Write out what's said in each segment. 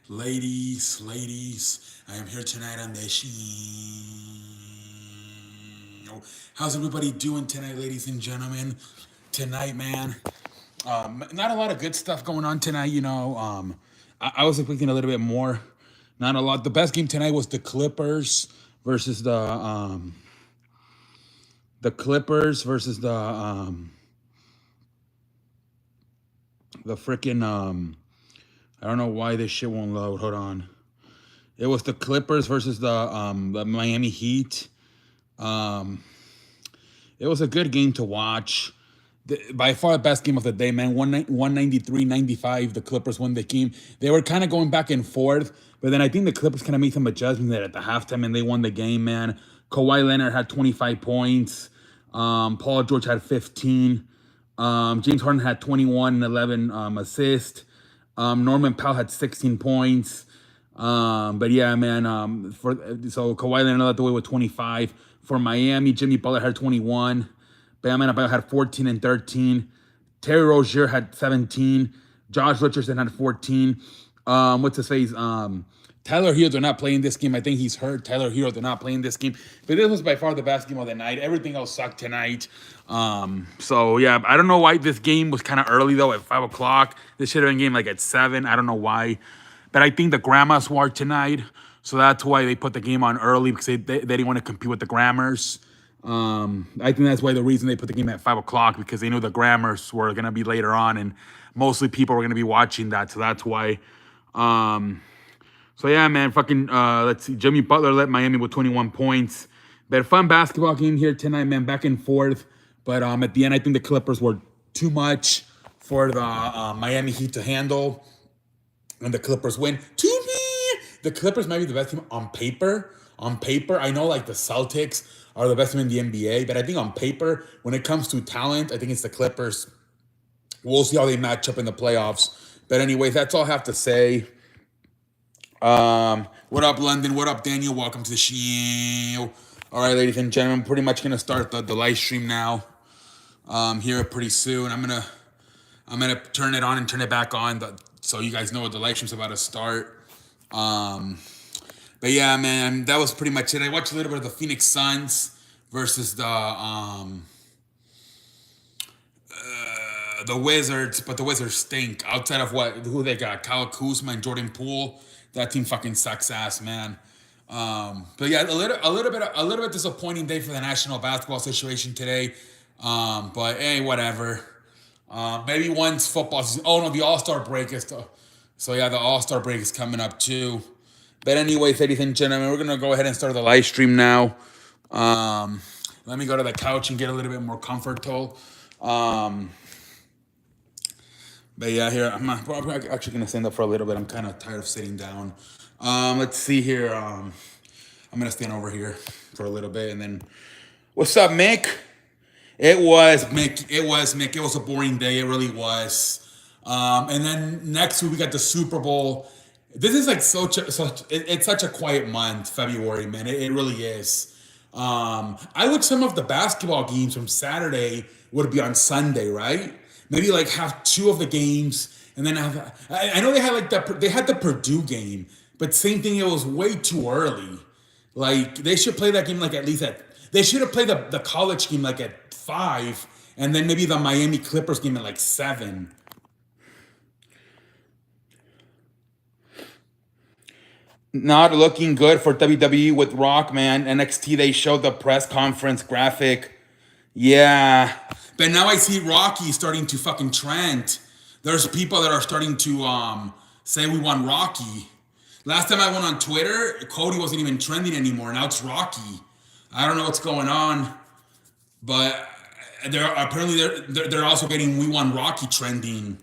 Ladies, I am here tonight on the show. How's everybody doing tonight, ladies and gentlemen? Tonight, man, not a lot of good stuff going on tonight. I was expecting a little bit more. Not a lot. The best game tonight was the Clippers versus the Clippers versus the freaking I don't know why this shit won't load. Hold on. It was the Clippers versus the Miami Heat. Um, it was a good game to watch. By far the best game of the day, man. 193-95. The Clippers won the game. They were kind of going back and forth, but then I think the Clippers kind of made some adjustments there at the halftime and they won the game, man. Kawhi Leonard had 25 points. Paul George had 15. James Harden had 21 and 11 assists. Norman Powell had 16 points. But yeah, man. So Kawhi Leonard led the way with 25. For Miami, Jimmy Butler had 21. Bam Adebayo had 14 and 13. Terry Rozier had 17. Josh Richardson had 14. What's his face? Tyler Hero did not play in this game. I think he's hurt. Tyler Hero did not play in this game. But this was by far the best game of the night. Everything else sucked tonight. So yeah, I don't know why this game was kind of early though at 5 o'clock. This should have been game like at 7. I don't know why. But I think the grandmas were tonight. So that's why they put the game on early because they didn't want to compete with the grammars. I think that's why the reason they put the game at 5 o'clock because they knew the grammars were gonna be later on and mostly people were gonna be watching that. So that's why. So yeah, man, fucking let's see. Jimmy Butler led Miami with 21 points. But fun basketball game here tonight, man, back and forth. But at the end, I think the Clippers were too much for the Miami Heat to handle, and the Clippers win. To me, the Clippers might be the best team on paper. On paper, I know like the Celtics are the best team in the NBA, but I think on paper, when it comes to talent, I think it's the Clippers. We'll see how they match up in the playoffs. But anyways, that's all I have to say. What up, London? What up, Daniel? Welcome to the show. All right, ladies and gentlemen, I'm pretty much gonna start the live stream now. Here pretty soon. I'm gonna turn it on and turn it back on, so you guys know what the live stream's about to start. But yeah, man, that was pretty much it. I watched a little bit of the Phoenix Suns versus the Wizards, but the Wizards stink. Outside of who they got, Kyle Kuzma and Jordan Poole, that team fucking sucks ass, man. But yeah, a little bit disappointing day for the national basketball situation today. But hey, whatever. Maybe once football season. Oh no, the All Star break is. So yeah, the All Star break is coming up too. But anyways, ladies and gentlemen, we're gonna go ahead and start the live stream now. Let me go to the couch and get a little bit more comfortable. But yeah, here I'm actually gonna stand up for a little bit. I'm kind of tired of sitting down. Let's see here. I'm gonna stand over here for a little bit, and then, what's up, Mick? It was Mick. It was Mick. It was a boring day. It really was. And then next week we got the Super Bowl. This is like it's such a quiet month, February, man. It really is. I wish some of the basketball games from Saturday would be on Sunday, right? Maybe like have two of the games, and then have. I know they had like they had the Purdue game, but same thing. It was way too early. Like they should play that game like at least at. They should have played the college game like at 5, and then maybe the Miami Clippers game at like 7. Not looking good for WWE with Rock, man. NXT, they showed the press conference graphic. Yeah. But now I see Rocky starting to fucking trend. There's people that are starting to say we want Rocky. Last time I went on Twitter, Cody wasn't even trending anymore. Now it's Rocky. I don't know what's going on, but they're also getting we want Rocky trending.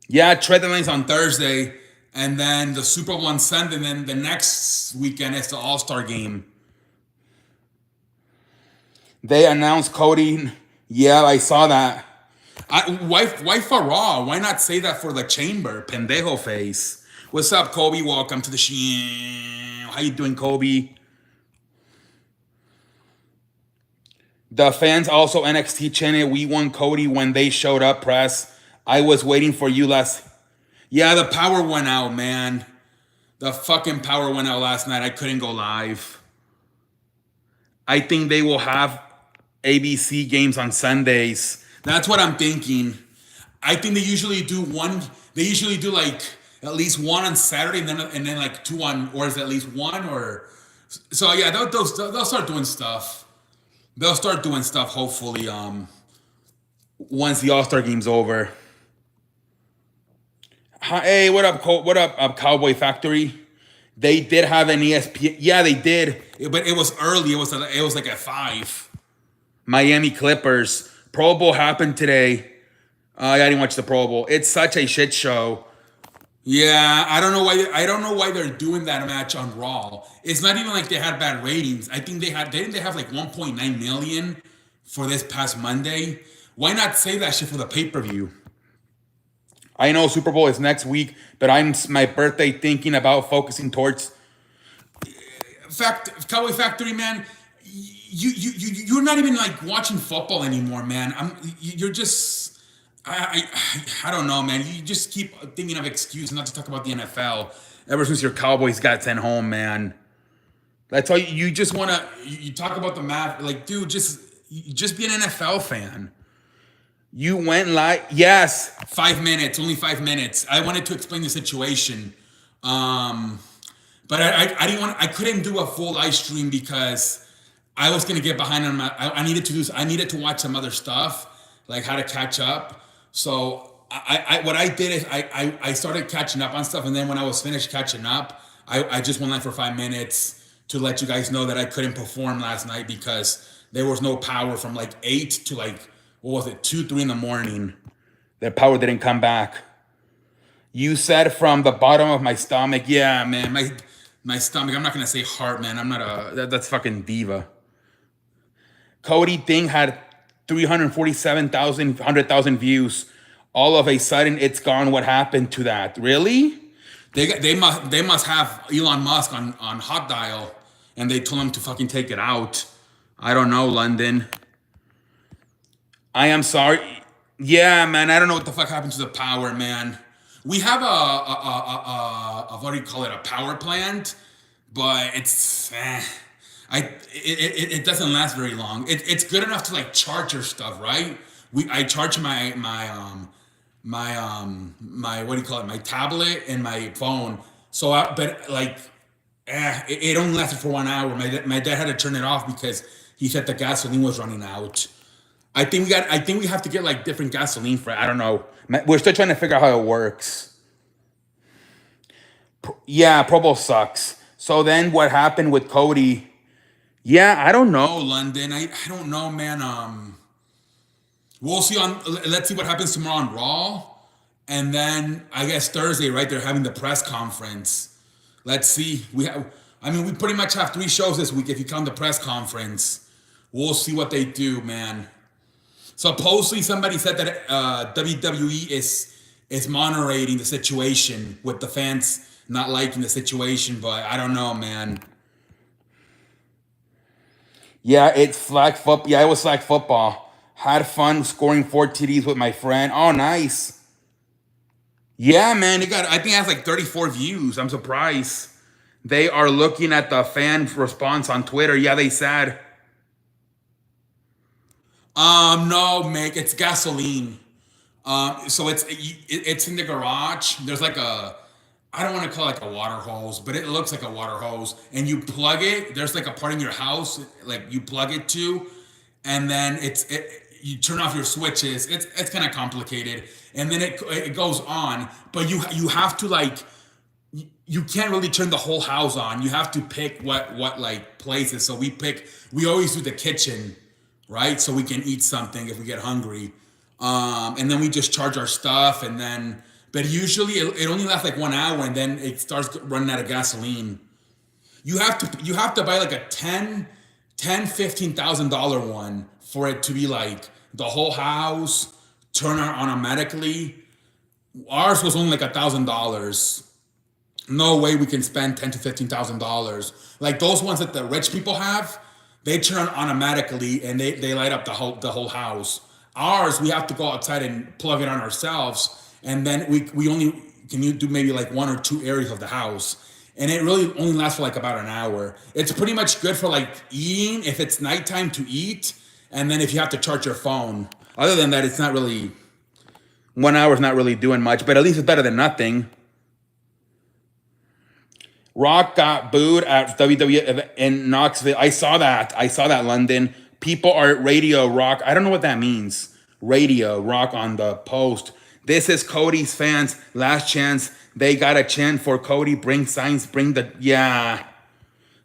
Yeah, trade deadline's on Thursday, and then the Super Bowl on Sunday, and then the next weekend is the All Star game. They announced Cody. Yeah, I saw that. Why Farah? Why not say that for the chamber? Pendejo face. What's up, Kobe? Welcome to the show. How you doing, Kobe? The fans also NXT chanted, "We won Cody" when they showed up. Press. I was waiting for you last. Yeah, the power went out, man. The fucking power went out last night. I couldn't go live. I think they will have ABC games on Sundays. That's what I'm thinking. I think they usually do one. They usually do like at least one on Saturday, and then like two on, or is it at least one or? So yeah, they'll start doing stuff. They'll start doing stuff. Hopefully, once the All Star game's over. Hey, what up, what up, Cowboy Factory? They did have an ESPN. Yeah, they did, but it was early. It was like at 5. Miami Clippers. Pro Bowl happened today. I didn't watch the Pro Bowl. It's such a shit show. Yeah, I don't know why. I don't know why they're doing that match on Raw. It's not even like they had bad ratings. I think they had. Didn't they have like 1.9 million for this past Monday? Why not save that shit for the pay per view? I know Super Bowl is next week, but I'm my birthday thinking about focusing towards Cowboy Factory, man. You're not even like watching football anymore, man. You're just I don't know, man. You just keep thinking of excuses not to talk about the NFL ever since your Cowboys got sent home, man. That's all you just want to you talk about the math, like, dude, just be an NFL fan. You went live, yes. 5 minutes, only 5 minutes. I wanted to explain the situation, but I didn't want. I couldn't do a full live stream because I was gonna get behind on my. I needed to do. I needed to watch some other stuff, like how to catch up. So what I did is I started catching up on stuff, and then when I was finished catching up, I just went live for 5 minutes to let you guys know that I couldn't perform last night because there was no power from like 8 to like, what was it, 2, 3 in the morning. The power didn't come back. You said from the bottom of my stomach. Yeah, man, my stomach. I'm not gonna say heart, man. I'm not that's fucking diva. Cody thing had 347,000, 100,000 views. All of a sudden, it's gone. What happened to that? Really? They must have Elon Musk on hot dial, and they told him to fucking take it out. I don't know, London. I am sorry. Yeah, man. I don't know what the fuck happened to the power, man. We have a what do you call it? A power plant, but it's it doesn't last very long. It's good enough to like charge your stuff, right? I charge my what do you call it? My tablet and my phone. So, but like, it only lasted for 1 hour. My dad had to turn it off because he said the gasoline was running out. I think we have to get like different gasoline for it. I don't know. We're still trying to figure out how it works. Yeah, Pro Bowl sucks. So then what happened with Cody? Yeah, I don't know, London. I don't know, man. We'll see on. Let's see what happens tomorrow on Raw, and then I guess Thursday, right? They're having the press conference. Let's see. We have. I mean, we pretty much have 3 shows this week if you count the press conference. We'll see what they do, man. Supposedly, somebody said that WWE is moderating the situation with the fans not liking the situation, but I don't know, man. Yeah, it's flag football. Yeah, it was flag football. Had fun scoring 4 TDs with my friend. Oh, nice. Yeah, man. It got. I think it has like 34 views. I'm surprised. They are looking at the fan response on Twitter. Yeah, they said. No, Meg. It's gasoline. So it's in the garage. There's like a. I don't want to call it like a water hose, but it looks like a water hose. And you plug it. There's like a part in your house like you plug it to, and then you turn off your switches. It's kind of complicated, and then it goes on. But you have to like you can't really turn the whole house on. You have to pick what like places. So we always do the kitchen, right? So we can eat something if we get hungry. And then we just charge our stuff, and then but usually it only lasts like 1 hour, and then it starts running out of gasoline. You have to buy like a 15,000 dollar one for it to be like the whole house turn on automatically. Ours was only like $1,000. No way we can spend 10 to 15,000 dollars. Like those ones that the rich people have, they turn on automatically and they light up the whole house. Ours, we have to go outside and plug it on ourselves, and then can you do maybe like 1 or 2 areas of the house? And it really only lasts for like about an hour. It's pretty much good for like eating if it's nighttime to eat, and then if you have to charge your phone. Other than that, it's not really 1 hour is not really doing much, but at least it's better than nothing. Rock got booed at WWE in Knoxville. I saw that. London. People are at Radio Rock. I don't know what that means. Radio Rock on the post. This is Cody's fans. Last chance. They got a chant for Cody. Bring signs. Bring the... Yeah.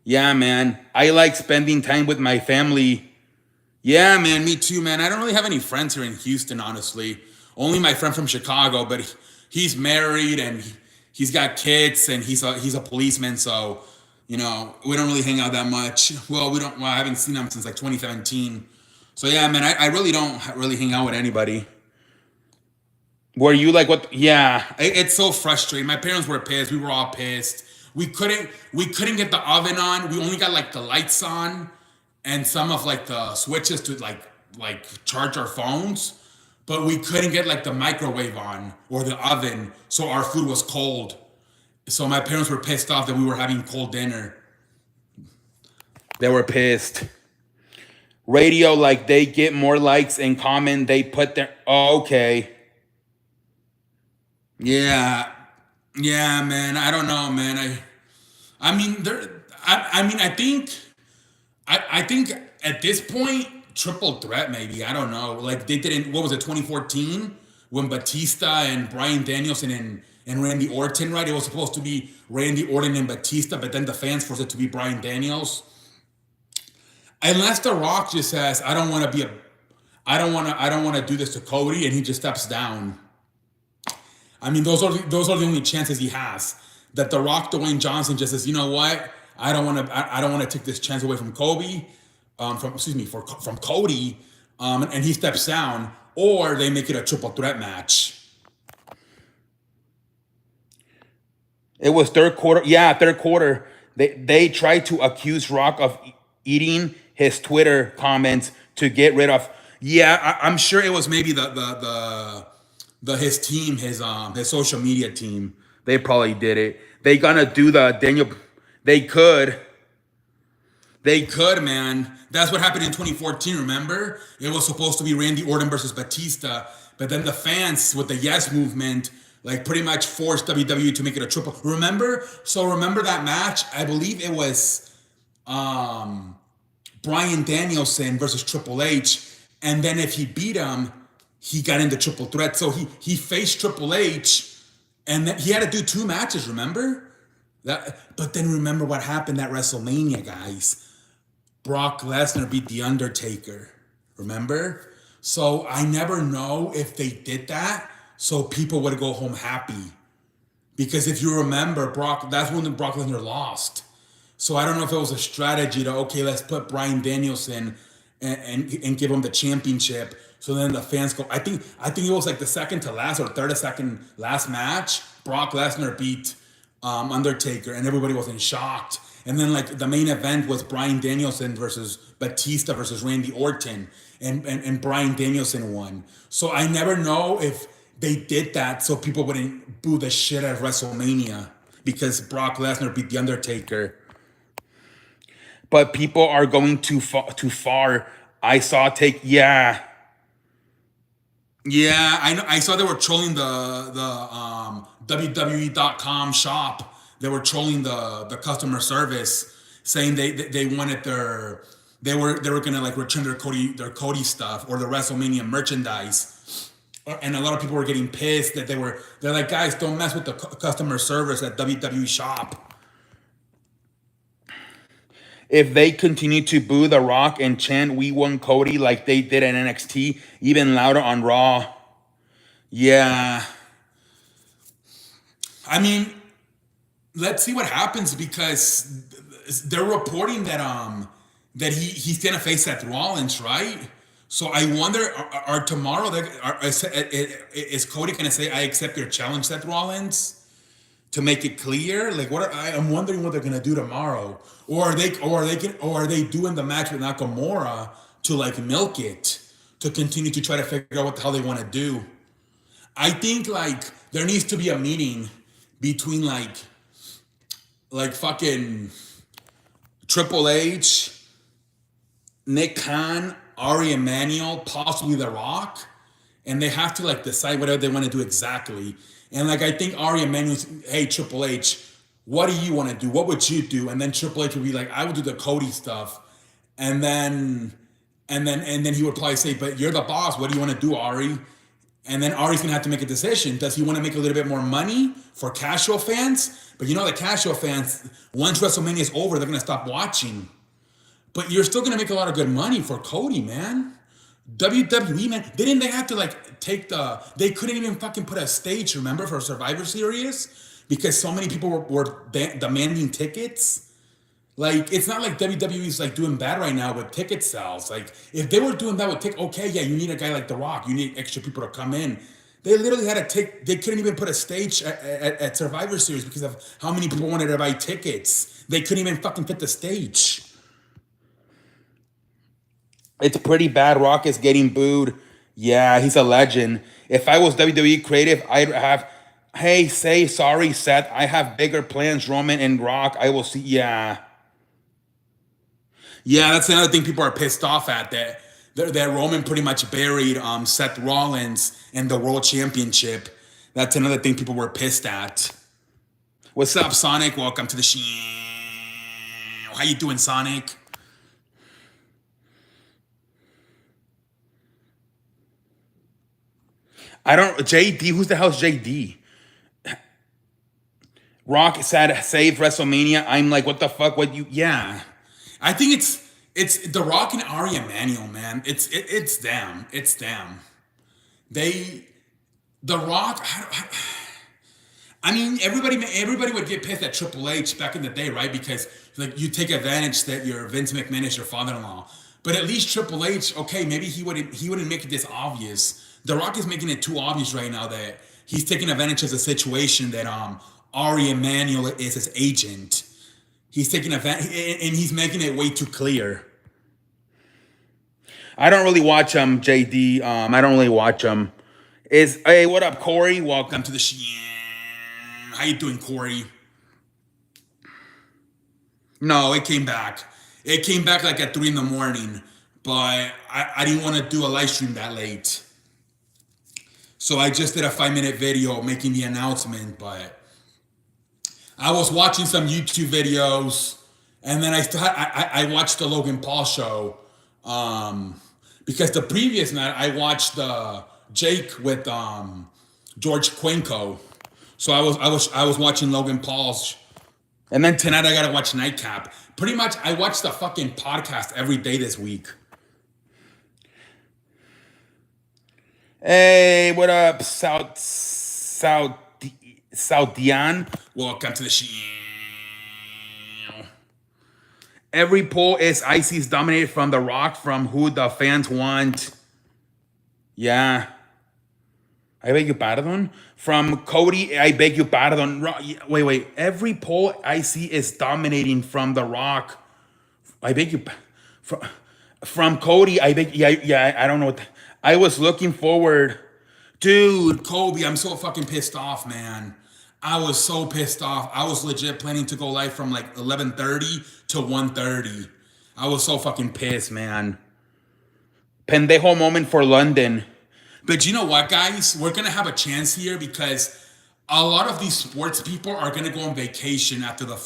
Yeah, man. I like spending time with my family. Yeah, man. Me too, man. I don't really have any friends here in Houston, honestly. Only my friend from Chicago, but he's married and he's got kids and he's a policeman, so we don't really hang out that much. Well, I haven't seen him since like 2017. So yeah, man, I really don't really hang out with anybody. Were you like what? Yeah, it's so frustrating. My parents were pissed. We were all pissed. We couldn't get the oven on. We only got like the lights on and some of like the switches to like charge our phones. But we couldn't get like the microwave on or the oven, so our food was cold. So my parents were pissed off that we were having cold dinner. They were pissed. Radio, like they get more likes and comment. They put their okay. Yeah, man. I don't know, man. I think at this point, triple threat maybe. I don't know. Like they did in, what was it, 2014? When Batista and Bryan Danielson and Randy Orton, right? It was supposed to be Randy Orton and Batista, but then the fans forced it to be Bryan Daniels. Unless The Rock just says, I don't want to do this to Cody, and he just steps down. I mean, those are the only chances he has. That The Rock, Dwayne Johnson just says, you know what? I don't want to take this chance away from Kobe, from Cody, and he steps down, or they make it a triple threat match. It was third quarter. Yeah, third quarter. They tried to accuse Rock of eating his Twitter comments to get rid of. Yeah, I'm sure it was maybe his team, his social media team. They probably did it. They gonna do the Daniel. They could, man. That's what happened in 2014, remember? It was supposed to be Randy Orton versus Batista, but then the fans with the Yes movement, like pretty much forced WWE to make it a triple. Remember? So remember that match? I believe it was Bryan Danielson versus Triple H, and then if he beat him, he got into triple threat. So he faced Triple H, and then he had to do 2 matches, remember? But then remember what happened at WrestleMania, guys. Brock Lesnar beat The Undertaker. Remember? So I never know if they did that so people would go home happy. Because if you remember, that's when Brock Lesnar lost. So I don't know if it was a strategy to, okay, let's put Bryan Danielson and give him the championship. So then the fans go, I think it was like the second to last or third to second last match. Brock Lesnar beat Undertaker, and everybody was in shock. And then like the main event was Bryan Danielson versus Batista versus Randy Orton, and Bryan Danielson won. So I never know if they did that so people wouldn't boo the shit out of WrestleMania because Brock Lesnar beat The Undertaker. But people are going too far. I saw yeah, I know. I saw they were trolling the WWE.com shop. They were trolling the customer service, saying they wanted they were gonna like return their Cody stuff or the WrestleMania merchandise, and a lot of people were getting pissed that they're like, guys, don't mess with the customer service at WWE shop. If they continue to boo The Rock and chant "We won Cody" like they did at NXT, even louder on Raw. Yeah. I mean, let's see what happens because they're reporting that he's gonna face Seth Rollins, right? So I wonder, are tomorrow is Cody gonna say, "I accept your challenge, Seth Rollins"? To make it clear, like I'm wondering what they're gonna do tomorrow, or are they doing the match with Nakamura to like milk it to continue to try to figure out what the hell they want to do? I think like there needs to be a meeting between like fucking Triple H, Nick Khan, Ari Emanuel, possibly The Rock, and they have to like decide whatever they want to do exactly. And like I think Ari Emanuel's, hey Triple H, what do you want to do? What would you do? And then Triple H would be like, I would do the Cody stuff, and then he would probably say, but you're the boss. What do you want to do, Ari? And then Ari's gonna have to make a decision. Does he want to make a little bit more money for casual fans? But you know the casual fans, once WrestleMania is over, they're gonna stop watching. But you're still gonna make a lot of good money for Cody, man. WWE, man, didn't they have to like they couldn't even fucking put a stage, remember, for Survivor Series? Because so many people were demanding tickets. Like, it's not like WWE's like doing bad right now with ticket sales. Like, if they were doing that with okay, yeah, you need a guy like The Rock. You need extra people to come in. They literally had to they couldn't even put a stage at Survivor Series because of how many people wanted to buy tickets. They couldn't even fucking fit the stage. It's pretty bad. Rock is getting booed. Yeah, he's a legend. If I was WWE creative, I'd have, hey, say sorry, Seth. I have bigger plans, Roman and Rock. I will see. Yeah. Yeah, that's another thing people are pissed off at, that Roman pretty much buried Seth Rollins in the World Championship. That's another thing people were pissed at. What's up, Sonic? Welcome to the show. How you doing, Sonic? I don't, JD, who's the hell's JD? Rock said, save WrestleMania. I'm like, what the fuck? What you, yeah. I think it's The Rock and Ari Emanuel, man. It's them. It's them. The Rock. I mean, everybody would get pissed at Triple H back in the day, right? Because like you take advantage that your Vince McMahon is your father-in-law. But at least Triple H, okay, maybe he wouldn't make it this obvious. The Rock is making it too obvious right now that he's taking advantage of the situation that Ari Emanuel is his agent. He's taking advantage, and he's making it way too clear. I don't really watch JD. I don't really watch him. Hey, what up, Corey? Welcome to the show. How you doing, Corey? No, it came back. It came back like at 3 in the morning, but I didn't want to do a live stream that late. So I just did a 5-minute video making the announcement, but I was watching some YouTube videos, and then I watched the Logan Paul show, because the previous night I watched Jake with George Quenko. So I was watching Logan Paul's, and then tonight I gotta watch Nightcap. Pretty much I watch the fucking podcast every day this week. Hey, what up, Saudian? Welcome to the show. Every poll is IC's dominated from The Rock, from who the fans want. Yeah. I beg your pardon? From Cody, I beg your pardon. Wait. Every poll I see is dominating from The Rock. I beg you. From Cody, I beg. Yeah. I don't know what. I was looking forward. Dude, Kobe, I'm so fucking pissed off, man. I was so pissed off. I was legit planning to go live from like 11:30 to 1:30. I was so fucking pissed, man. Pendejo moment for London. But you know what, guys? We're going to have a chance here because a lot of these sports people are going to go on vacation after the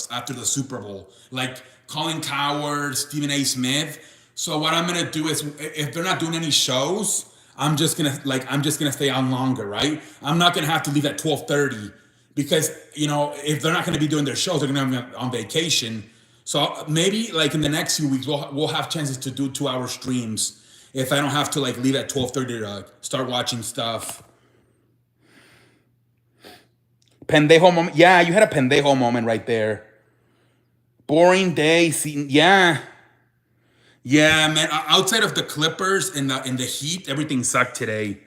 Super Bowl. Like Colin Coward, Stephen A. Smith. So what I'm going to do is, if they're not doing any shows, I'm just going to stay on longer, right? I'm not going to have to leave at 12:30 because, you know, if they're not going to be doing their shows, they're going to be on vacation. So maybe like in the next few weeks, we'll have chances to do 2-hour streams. If I don't have to like leave at 12:30 to start watching stuff. Pendejo moment. Yeah, you had a pendejo moment right there. Boring day. Yeah, man. Outside of the Clippers and the Heat, everything sucked today.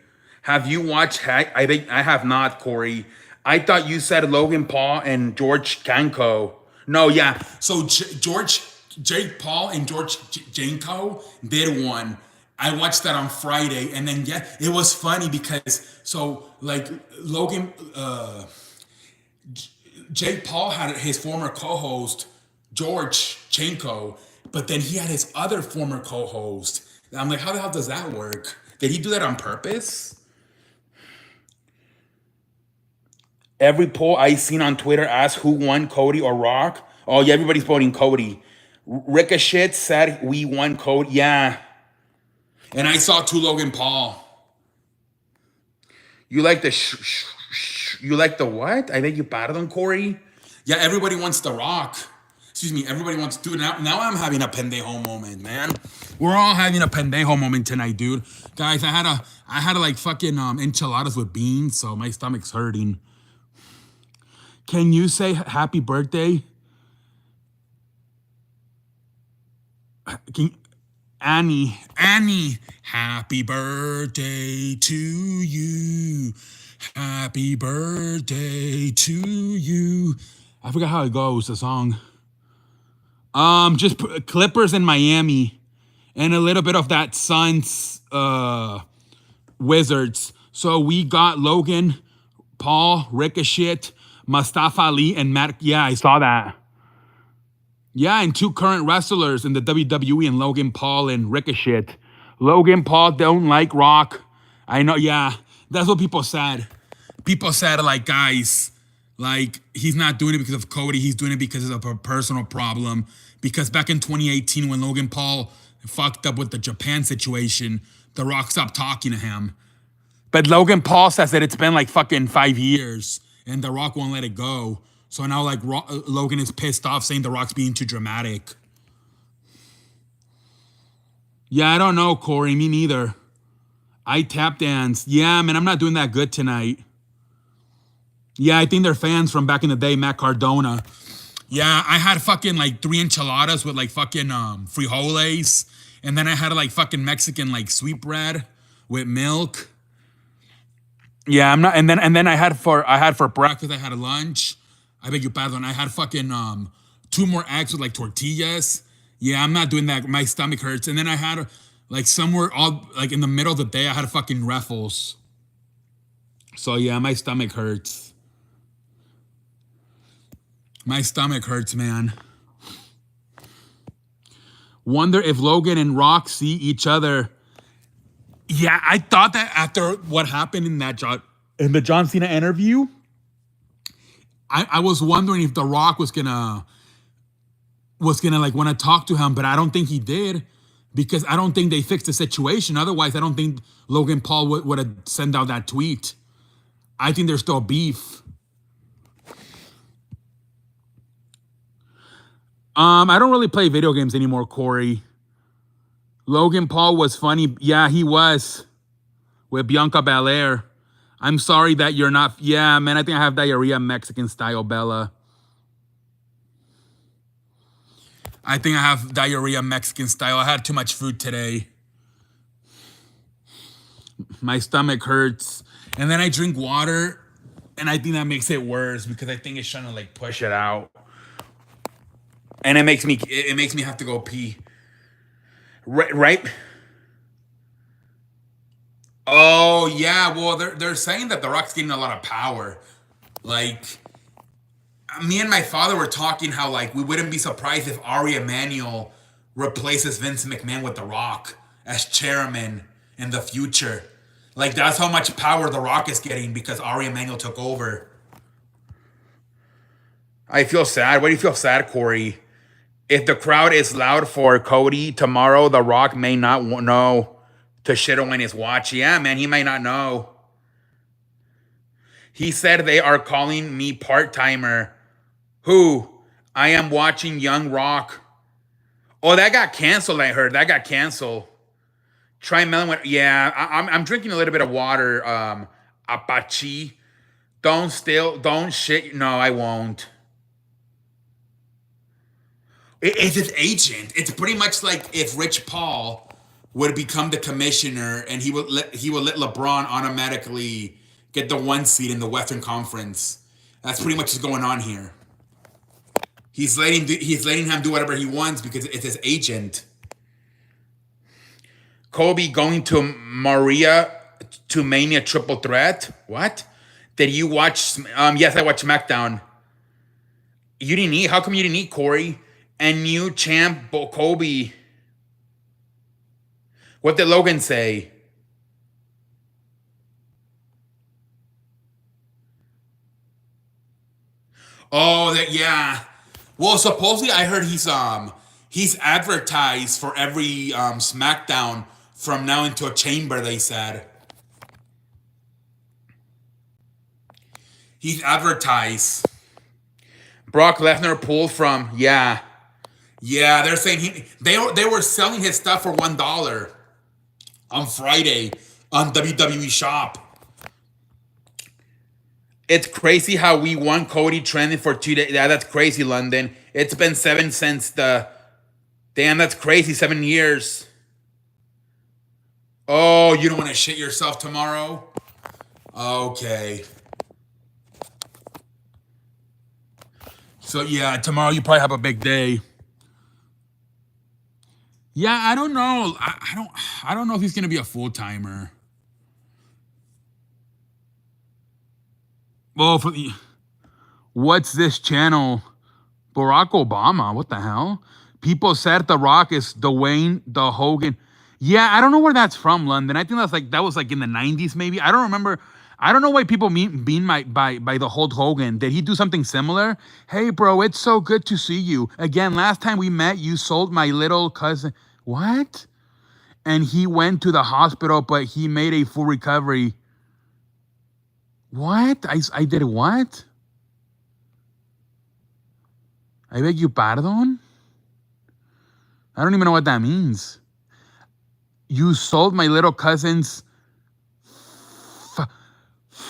Have you watched? I think I have not, Corey. I thought you said Logan Paul and George Janko. No, yeah. So Jake Paul and George Janko did one. I watched that on Friday, and then yeah, it was funny because so like Logan, Jake Paul had his former co-host George Chenko, but then he had his other former co-host. And I'm like, how the hell does that work? Did he do that on purpose? Every poll I seen on Twitter asked who won, Cody or Rock. Oh yeah, everybody's voting Cody. Ricochet said we won Cody. Yeah, and I saw two Logan Paul. You like the you like the what? I beg you pardon, Corey. Yeah, everybody wants The Rock. Excuse me, everybody wants to do it now. Now I'm having a pendejo moment, man. We're all having a pendejo moment tonight, dude. Guys, I had a like fucking enchiladas with beans, so my stomach's hurting. Can you say happy birthday? Annie, happy birthday to you. Happy birthday to you. I forgot how it goes, the song. Just Clippers in Miami, and a little bit of that Suns, Wizards. So we got Logan Paul, Ricochet, Mustafa Ali, and Matt. Yeah, I saw that. Yeah, and two current wrestlers in the WWE, and Logan Paul and Ricochet. Logan Paul don't like Rock. I know, yeah. That's what people said. People said, like, guys, like, he's not doing it because of Cody. He's doing it because of a personal problem. Because back in 2018, when Logan Paul fucked up with the Japan situation, The Rock stopped talking to him. But Logan Paul says that it's been like fucking 5 years, and The Rock won't let it go. So now, like, Logan is pissed off, saying The Rock's being too dramatic. Yeah, I don't know, Corey. Me neither. I tap dance. Yeah, man, I'm not doing that good tonight. Yeah, I think they're fans from back in the day, Matt Cardona. Yeah, I had fucking like 3 enchiladas with like fucking frijoles. And then I had like fucking Mexican like sweetbread with milk. Yeah, I'm not. And then I had for breakfast, I had a lunch. I beg your pardon. I had fucking 2 more eggs with like tortillas. Yeah, I'm not doing that. My stomach hurts. And then I had like somewhere all like in the middle of the day, I had fucking Ruffles. So yeah, my stomach hurts. My stomach hurts, man. Wonder if Logan and Rock see each other. Yeah, I thought that after what happened in the John Cena interview, I was wondering if The Rock was gonna like want to talk to him, but I don't think he did, because I don't think they fixed the situation. Otherwise, I don't think Logan Paul would have sent out that tweet. I think there's still beef. I don't really play video games anymore, Corey. Logan Paul was funny. Yeah, he was with Bianca Belair. I'm sorry that you're not. Yeah, man, I think I have diarrhea Mexican style, Bella. I think I have diarrhea Mexican style. I had too much food today. My stomach hurts. And then I drink water, and I think that makes it worse because I think it's trying to like push it out. And it makes me have to go pee. Right? Oh yeah, well they're saying that The Rock's getting a lot of power. Like, me and my father were talking how like we wouldn't be surprised if Ari Emanuel replaces Vince McMahon with The Rock as chairman in the future. Like, that's how much power The Rock is getting because Ari Emanuel took over. I feel sad. Why do you feel sad, Corey? If the crowd is loud for Cody tomorrow, The Rock may not know to shit on his watch. Yeah, man, he might not know. He said they are calling me part-timer. Who? I am watching Young Rock. Oh, that got canceled, I heard. That got canceled. Try melon. Yeah, I'm drinking a little bit of water. Apache. Don't shit. No, I won't. It's his agent. It's pretty much like if Rich Paul would become the commissioner, and he would let LeBron automatically get the 1 seed in the Western Conference. That's pretty much what's going on here. He's letting him do whatever he wants because it's his agent. Kobe going to Maria to Mania Triple Threat. What? Did you watch? Yes, I watched SmackDown. You didn't eat. How come you didn't eat, Corey? And new champ Kobe. What did Logan say? Oh, that yeah. Well, supposedly I heard he's advertised for every SmackDown from now into a chamber. They said he's advertised. Brock Lesnar pulled from yeah. They're saying they were selling his stuff for $1 on Friday on WWE Shop. It's crazy how we want Cody trending for 2 days. Yeah, that's crazy, London. It's been 7 since the. Damn, that's crazy. 7 years. Oh, you don't want to shit yourself tomorrow? Okay. So yeah, tomorrow you probably have a big day. Yeah, I don't know. I don't know if he's gonna be a full timer. Well, what's this channel? Barack Obama. What the hell? People said The Rock is Dwayne the Hogan. Yeah, I don't know where that's from, London. I think that was like in the 90s, maybe. I don't remember. I don't know why people mean by the Hulk Hogan. Did he do something similar? Hey, bro, it's so good to see you again. Last time we met, you sold my little cousin. What? And he went to the hospital, but he made a full recovery. What? I did what? I beg you pardon? I don't even know what that means. You sold my little cousin's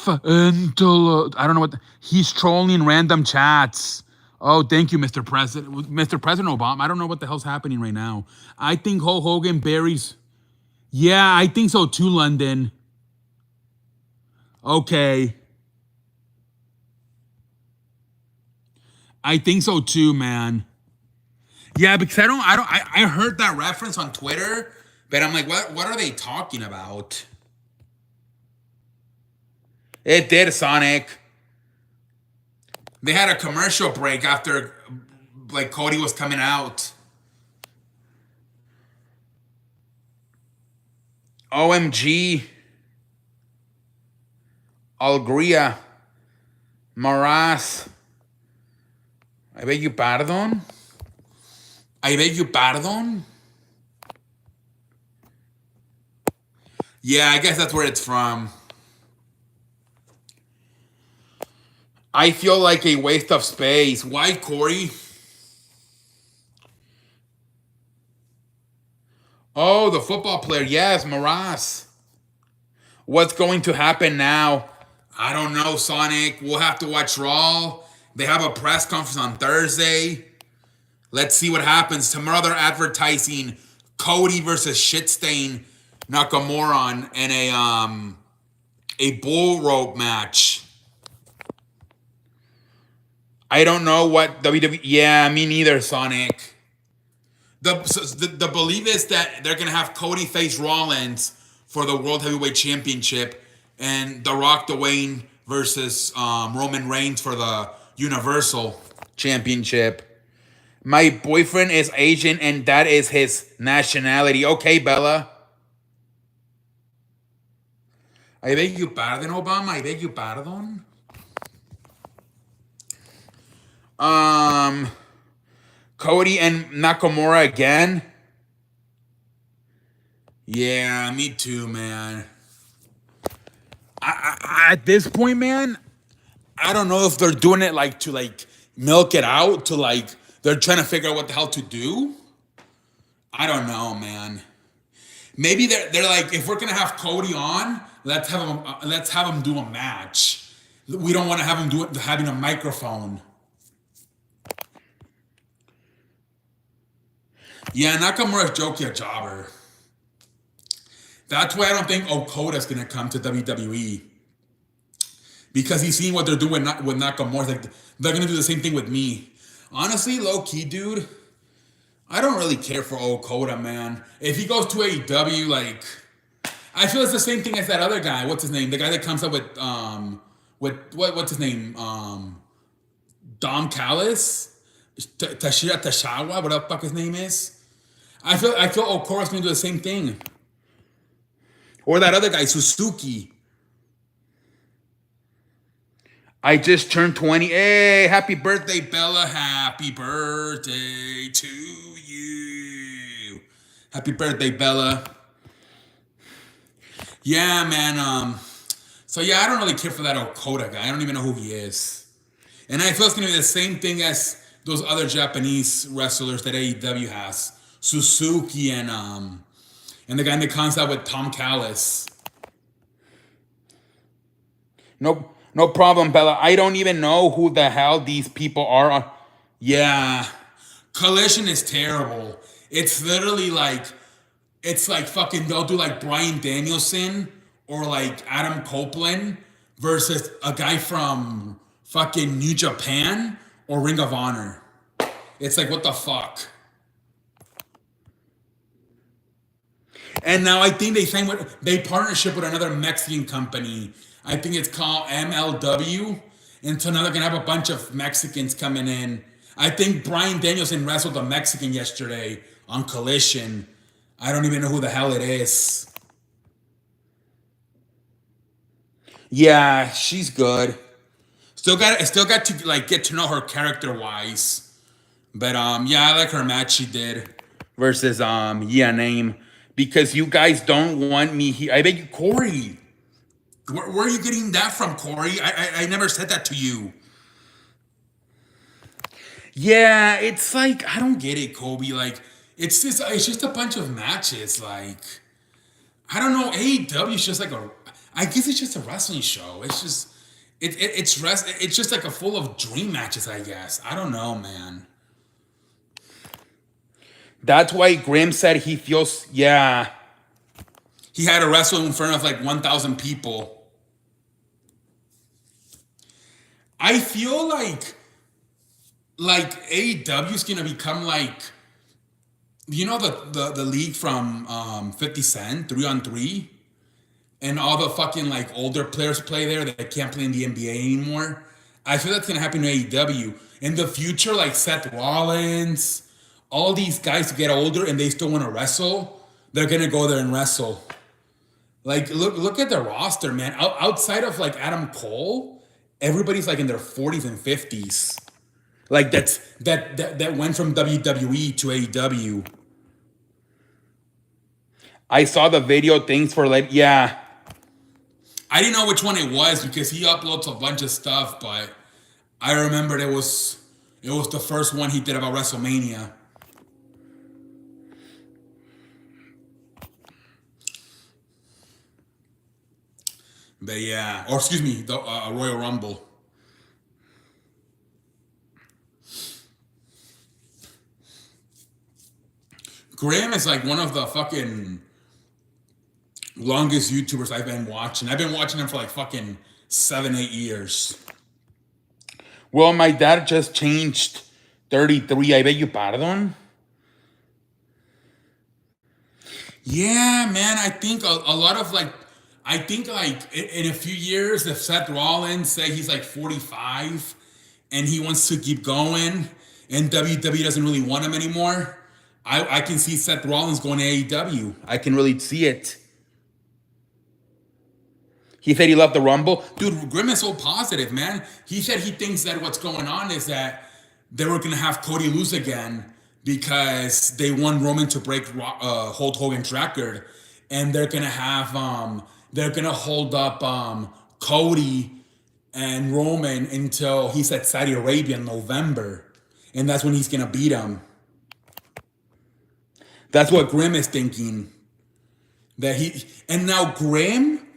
I don't know what he's trolling random chats. Oh, thank you, Mr. President. Mr. President Obama. I don't know what the hell's happening right now. I think Hulk Hogan buries. Yeah, I think so too, London. Okay. I think so too, man. Yeah, because I heard that reference on Twitter, but I'm like, what are they talking about? It did, Sonic. They had a commercial break after like Cody was coming out. OMG. Algria. Maras. I beg you pardon? I beg you pardon? Yeah, I guess that's where it's from. I feel like a waste of space. Why, Corey? Oh, the football player. Yes, Maras. What's going to happen now? I don't know, Sonic. We'll have to watch Raw. They have a press conference on Thursday. Let's see what happens. Tomorrow they're advertising Cody versus Shitstain Nakamura in a bull rope match. I don't know what WWE. Yeah, me neither, Sonic. The belief is that they're gonna have Cody face Rollins for the World Heavyweight Championship, and The Rock Dwayne versus Roman Reigns for the Universal Championship. My boyfriend is Asian, and that is his nationality. Okay, Bella. I beg you pardon, Obama. I beg you pardon. Cody and Nakamura again. Yeah, me too, man. At this point, man, I don't know if they're doing it like to like milk it out to like they're trying to figure out what the hell to do. I don't know, man. Maybe they're like, if we're gonna have Cody on, let's have him do a match. We don't want to have him do it having a microphone. Yeah, Nakamura's jokey a jobber. That's why I don't think Okoda's gonna come to WWE. Because he's seeing what they're doing with Nakamura. Like, they're gonna do the same thing with me. Honestly, low key, dude, I don't really care for Okada, man. If he goes to AEW, like I feel it's the same thing as that other guy. What's his name? The guy that comes up with what's his name? Dom Callis, Tashira Tashawa, whatever the fuck his name is. I feel Okada's gonna do the same thing. Or that other guy, Suzuki. I just turned 20. Hey, happy birthday, Bella. Happy birthday to you. Happy birthday, Bella. Yeah, man. So yeah, I don't really care for that Okada guy. I don't even know who he is. And I feel it's gonna be the same thing as those other Japanese wrestlers that AEW has. Suzuki and the guy that comes out with Tom Callis. No problem, Bella. I don't even know who the hell these people are. Yeah. Collision is terrible. It's literally like, it's like fucking, they'll do like Bryan Danielson or like Adam Copeland versus a guy from fucking New Japan or Ring of Honor. It's like, what the fuck? And now I think they partnership with another Mexican company. I think it's called MLW. And so now they're gonna have a bunch of Mexicans coming in. I think Bryan Danielson wrestled a Mexican yesterday on Collision. I don't even know who the hell it is. Yeah, she's good. Still got to like get to know her character wise. But yeah, I like her match she did versus yeah name because you guys don't want me here. I bet you Corey. Where are you getting that from, Corey? I never said that to you. Yeah, it's like I don't get it, Kobe. Like it's just a bunch of matches. Like I don't know. AEW is just like I guess it's just a wrestling show. It's just it's just like a full of dream matches. I guess I don't know, man. That's why Grim said he feels yeah. He had to wrestle in front of like 1,000 people. I feel like AEW is gonna become like the league from 50 Cent 3-on-3 and all the fucking like older players play there that can't play in the NBA anymore. I feel that's gonna happen to AEW in the future. Like Seth Rollins, all these guys get older and they still want to wrestle. They're gonna go there and wrestle. Like look at the roster, man. Outside of like Adam Cole, everybody's like in their 40s and 50s. Like that went from WWE to AEW. I saw the video things for like yeah. I didn't know which one it was because he uploads a bunch of stuff, but I remembered it was the first one he did about WrestleMania. But yeah, or excuse me, the Royal Rumble. Graham is like one of the fucking longest YouTubers I've been watching. I've been watching him for like fucking 7-8 years. Well, my dad just changed 33. I beg you pardon. Yeah, man. I think a lot of like, I think like in a few years, if Seth Rollins say he's like 45 and he wants to keep going and WWE doesn't really want him anymore, I can see Seth Rollins going to AEW. I can really see it. He said he loved the Rumble. Dude, Grimm is so positive, man. He said he thinks that what's going on is that they were going to have Cody lose again because they want Roman to break Hulk Hogan's record. And they're going to have, they're going to hold up Cody and Roman until he's at Saudi Arabia in November. And that's when he's going to beat him. That's what Grimm is thinking. And now Grimm,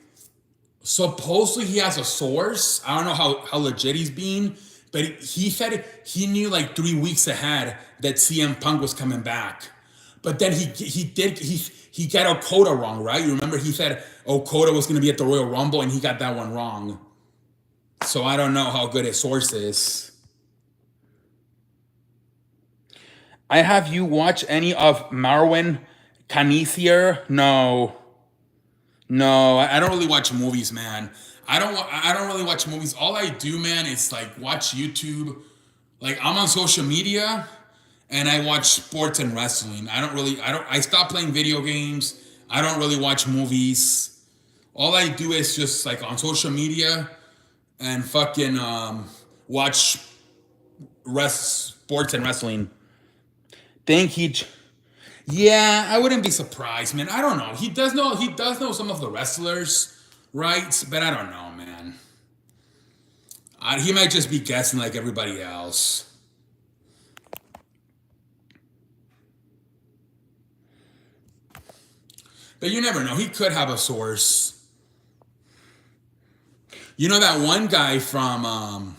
supposedly he has a source. I don't know how legit he's being, but he said he knew like 3 weeks ahead that CM Punk was coming back. But then he got Okada wrong, right? You remember he said Okada was going to be at the Royal Rumble and he got that one wrong. So I don't know how good his source is. I have you watch any of Marwan Canisier? No. No, I don't really watch movies, man. I don't really watch movies. All I do, man, is like watch YouTube. Like I'm on social media and I watch sports and wrestling. I stopped playing video games. I don't really watch movies. All I do is just like on social media and fucking watch sports and wrestling. Think he Yeah, I wouldn't be surprised, man. I don't know. He does know some of the wrestlers, right? But I don't know, man. He might just be guessing like everybody else. But you never know. He could have a source. You know that one guy from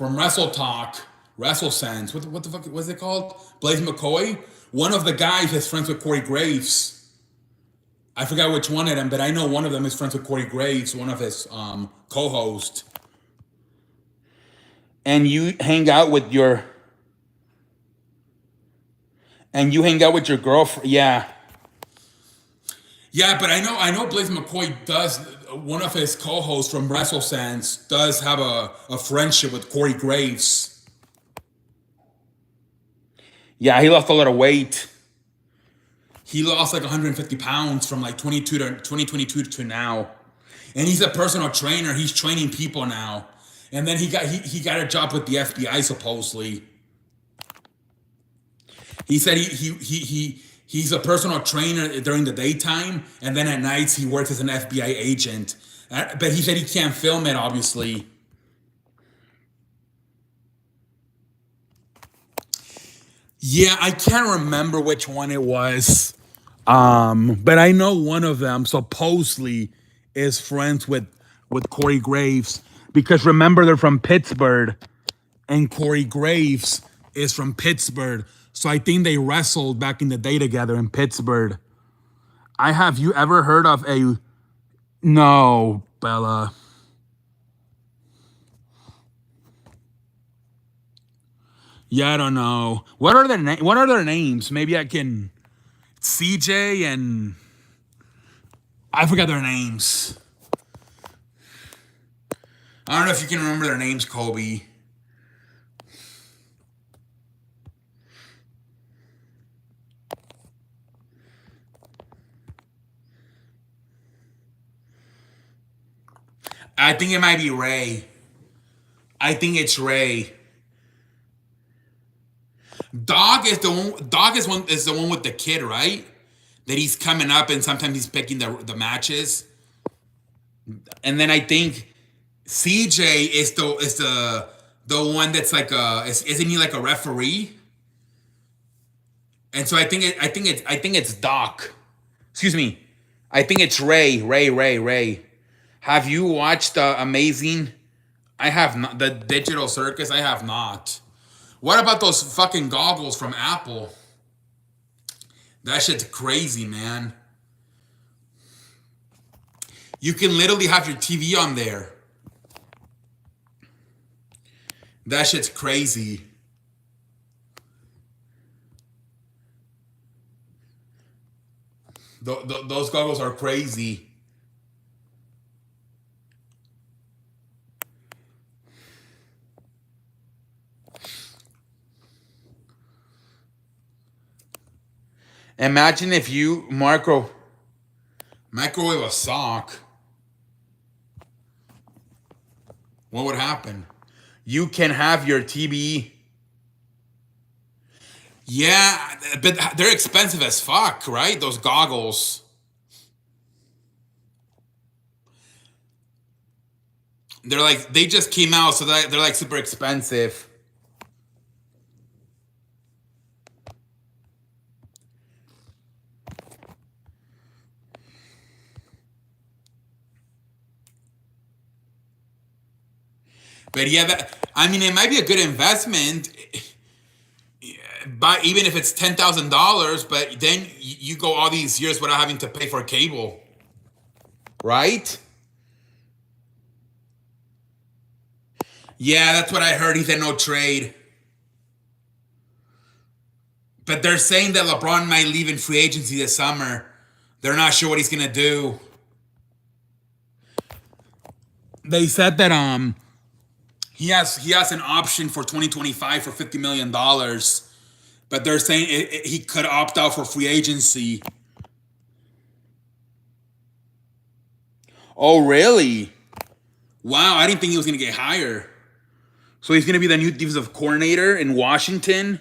Wrestle Talk, Wrestle Sense. What the fuck was it called? Blaze McCoy. One of the guys is friends with Corey Graves. I forgot which one of them, but I know one of them is friends with Corey Graves, one of his co-hosts. And you hang out with your girlfriend. Yeah. Yeah, but I know Blaze McCoy does, one of his co-hosts from WrestleSense does have a friendship with Corey Graves. Yeah, he lost a lot of weight. He lost like 150 pounds from like 2022 to now. And he's a personal trainer. He's training people now. And then he got a job with the FBI supposedly. He said he's a personal trainer during the daytime, and then at nights he works as an FBI agent. But he said he can't film it, obviously. Yeah, I can't remember which one it was. But I know one of them supposedly is friends with Corey Graves, because remember they're from Pittsburgh, and Corey Graves is from Pittsburgh. So I think they wrestled back in the day together in Pittsburgh. Have you ever heard of a No, Bella. Yeah, I don't know. What are their names? Maybe I can CJ and I forgot their names. I don't know if you can remember their names, Kobe. I think it might be Ray. I think it's Ray. Dog is the one with the kid, right? That he's coming up and sometimes he's picking the matches. And then I think CJ is the one that's like isn't he like a referee? And so I think it's Doc. Excuse me. I think it's Ray. Have you watched Amazing? I have not. The Digital Circus. I have not. What about those fucking goggles from Apple? That shit's crazy, man. You can literally have your TV on there. That shit's crazy. Those goggles are crazy. Imagine if you microwave a sock. What would happen? You can have your TV. Yeah, but they're expensive as fuck, right? Those goggles. They just came out, so they're like super expensive. But yeah, I mean, it might be a good investment, but even if it's $10,000, but then you go all these years without having to pay for cable, right? Yeah, that's what I heard. He said no trade. But they're saying that LeBron might leave in free agency this summer. They're not sure what he's gonna do. They said that he has an option for 2025 for $50 million, but they're saying he could opt out for free agency. Oh, really? Wow, I didn't think he was gonna get higher. So he's gonna be the new defensive coordinator in Washington.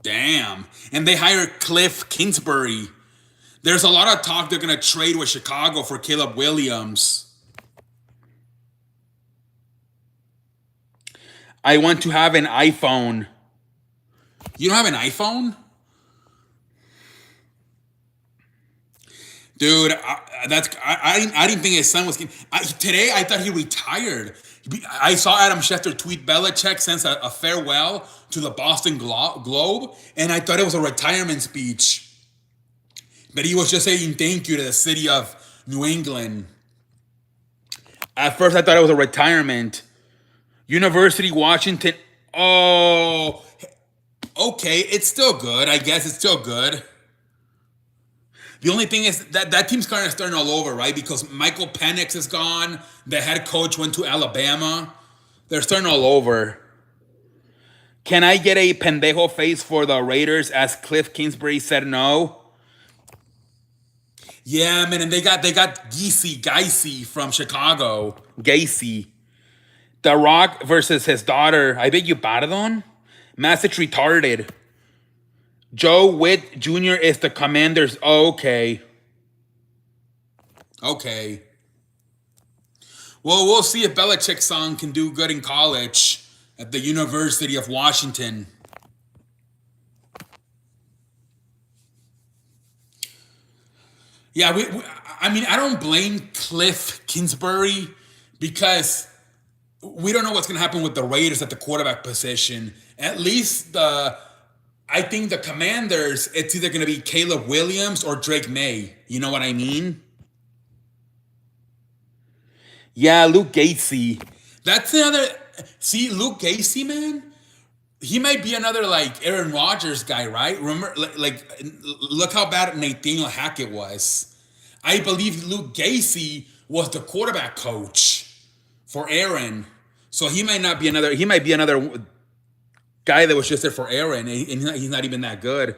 Damn. And they hired Cliff Kingsbury. There's a lot of talk they're going to trade with Chicago for Caleb Williams. I want to have an iPhone. You don't have an iPhone? Dude, I didn't think his son was today I thought he retired. I saw Adam Schefter tweet Belichick sends a farewell to the Boston Globe, and I thought it was a retirement speech. But he was just saying thank you to the city of New England. At first, I thought it was a retirement. University Washington. Oh, okay. It's still good. I guess it's still good. The only thing is that team's kind of starting all over, right? Because Michael Penix is gone. The head coach went to Alabama. They're starting all over. Can I get a pendejo face for the Raiders as Cliff Kingsbury said no? Yeah, man, and they got Gacy from Chicago. Gacy. The Rock versus his daughter. I beg you pardon? Message retarded. Joe Witt Jr. is the Commanders. Oh, okay. Okay. Well, we'll see if Belichick's son can do good in college at the University of Washington. Yeah, I mean, I don't blame Cliff Kingsbury because we don't know what's going to happen with the Raiders at the quarterback position. At least I think the Commanders, it's either going to be Caleb Williams or Drake May. You know what I mean? Yeah, Luke Gacy. That's another. See, Luke Gacy, man. He might be another like Aaron Rodgers guy, right? Remember, like look how bad Nathaniel Hackett was. I believe Luke Gacy was the quarterback coach for Aaron, so he might not be another. He might be another guy that was just there for Aaron, and he's not even that good.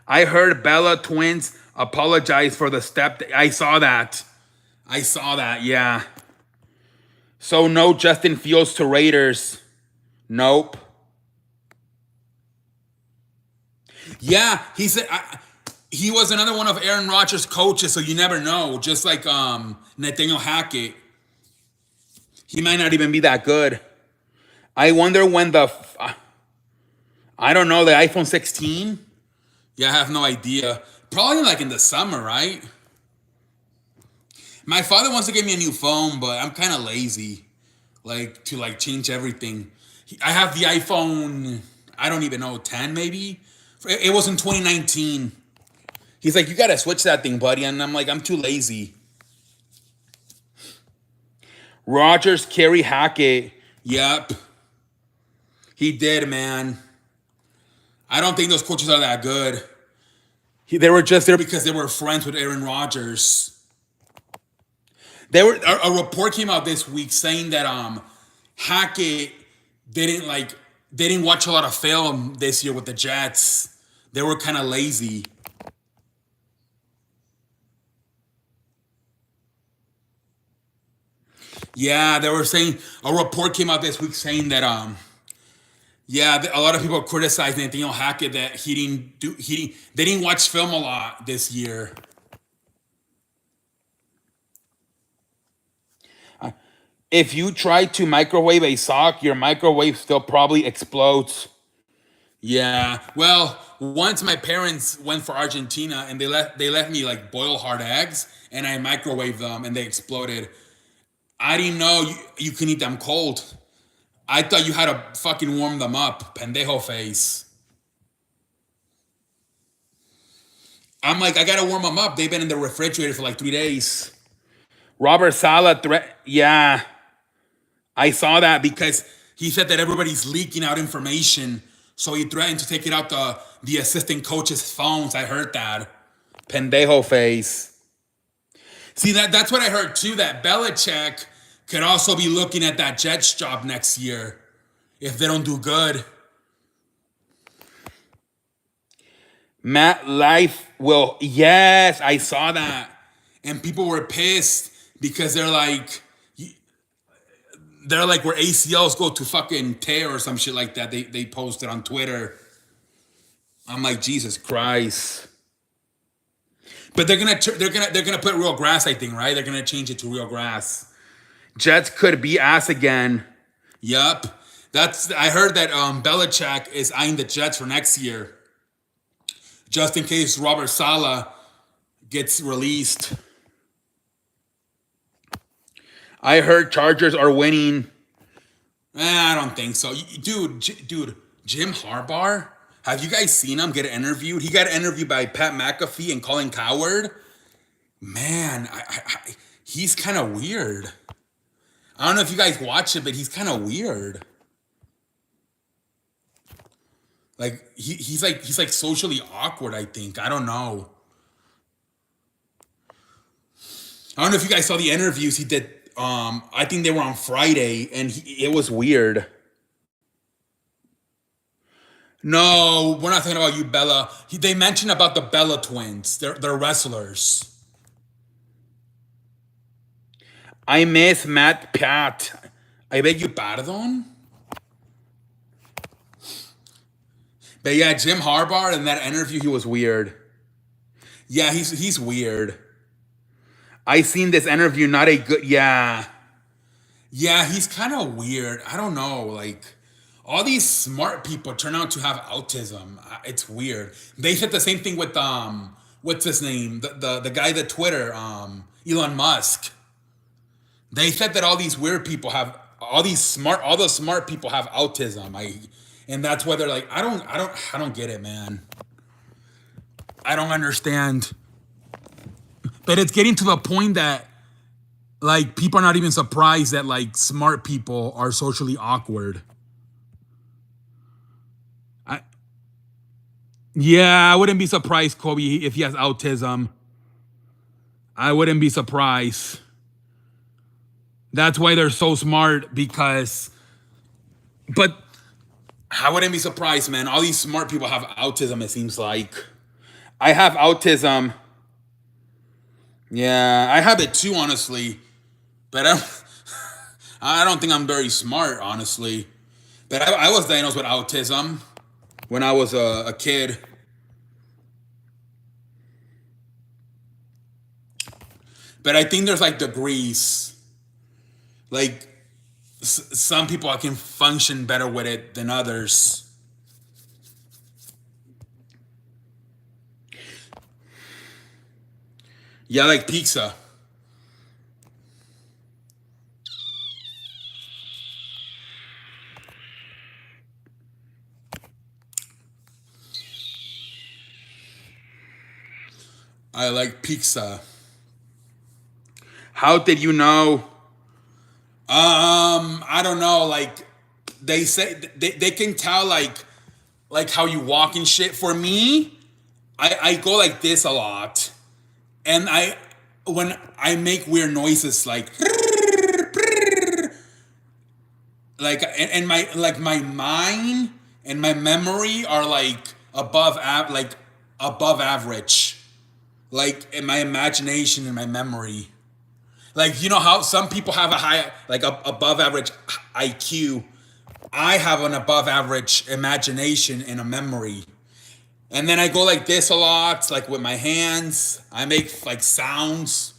I heard Bella Twins apologize for the step. I saw that. Yeah. So no Justin Fields to Raiders. Nope. Yeah, he said he was another one of Aaron Rodgers' coaches, so you never know. Just like Nathaniel Hackett, he might not even be that good. I wonder when I don't know, the iPhone 16. Yeah, I have no idea. Probably like in the summer, right? My father wants to get me a new phone, but I'm kind of lazy, to change everything. I have the iPhone. I don't even know, 10 maybe. It was in 2019. He's like, you gotta switch that thing, buddy. And I'm like, I'm too lazy. Rodgers, Kerry Hackett. Yep. He did, man. I don't think those coaches are that good. They were just there because they were friends with Aaron Rodgers. A report came out this week saying that Hackett didn't watch a lot of film this year with the Jets. They were kind of lazy. Yeah, they were saying a report came out this week saying that a lot of people criticized Nathaniel Hackett that they didn't watch film a lot this year. If you try to microwave a sock, your microwave still probably explodes. Yeah. Well, once my parents went for Argentina and they let me like boil hard eggs and I microwaved them and they exploded. I didn't know you can eat them cold. I thought you had to fucking warm them up, pendejo face. I'm like, I gotta warm them up. They've been in the refrigerator for like 3 days. Robert Saleh yeah. I saw that because he said that everybody's leaking out information So he threatened to take it out the assistant coach's phones. I heard that. Pendejo face. See, that's what I heard too, that Belichick could also be looking at that Jets job next year if they don't do good. Matt Life will, yes, I saw that. And people were pissed because they're like where ACLs go to fucking tear or some shit like that. They posted on Twitter. I'm like, Jesus Christ. But they're gonna put real grass, I think, right? They're gonna change it to real grass. Jets could be ass again. Yup. I heard that Belichick is eyeing the Jets for next year, just in case Robert Saleh gets released. I heard Chargers are winning. I don't think so, dude. Jim Harbaugh. Have you guys seen him get interviewed? He got interviewed by Pat McAfee and Colin Cowherd. Man, he's kind of weird. I don't know if you guys watch it, but he's kind of weird. Like he's like socially awkward, I think. I don't know. I don't know if you guys saw the interviews he did. I think they were on Friday, and it was weird. No, we're not talking about you, Bella. They mentioned about the Bella twins. They're wrestlers. I miss Matt Pat. I beg you pardon? But yeah, Jim Harbaugh in that interview, he was weird. Yeah, he's weird. I seen this interview, not a good, yeah. Yeah, he's kind of weird. I don't know, like, all these smart people turn out to have autism. It's weird. They said the same thing with what's his name? The guy that Twitter, Elon Musk. They said that all these weird people have all the smart people have autism. And that's why they're like, I don't get it, man. I don't understand. But it's getting to the point that like people are not even surprised that like smart people are socially awkward. Yeah, I wouldn't be surprised, Kobe, if he has autism. I wouldn't be surprised. That's why they're so smart, because, but I wouldn't be surprised, man. All these smart people have autism, it seems like. I have autism. Yeah, I have it too, honestly. But I don't think I'm very smart, honestly. But I was diagnosed with autism when I was a kid. But I think there's like degrees. Like some people I can function better with it than others. Yeah, like pizza. I like pizza. How did you know? I don't know. Like they say, they can tell like how you walk and shit. For me, I go like this a lot, and when I make weird noises and my mind and my memory are like above average, like in my imagination and my memory. Like, you know how some people have a high, like above average IQ. I have an above average imagination and a memory. And then I go like this a lot, like with my hands. I make like sounds.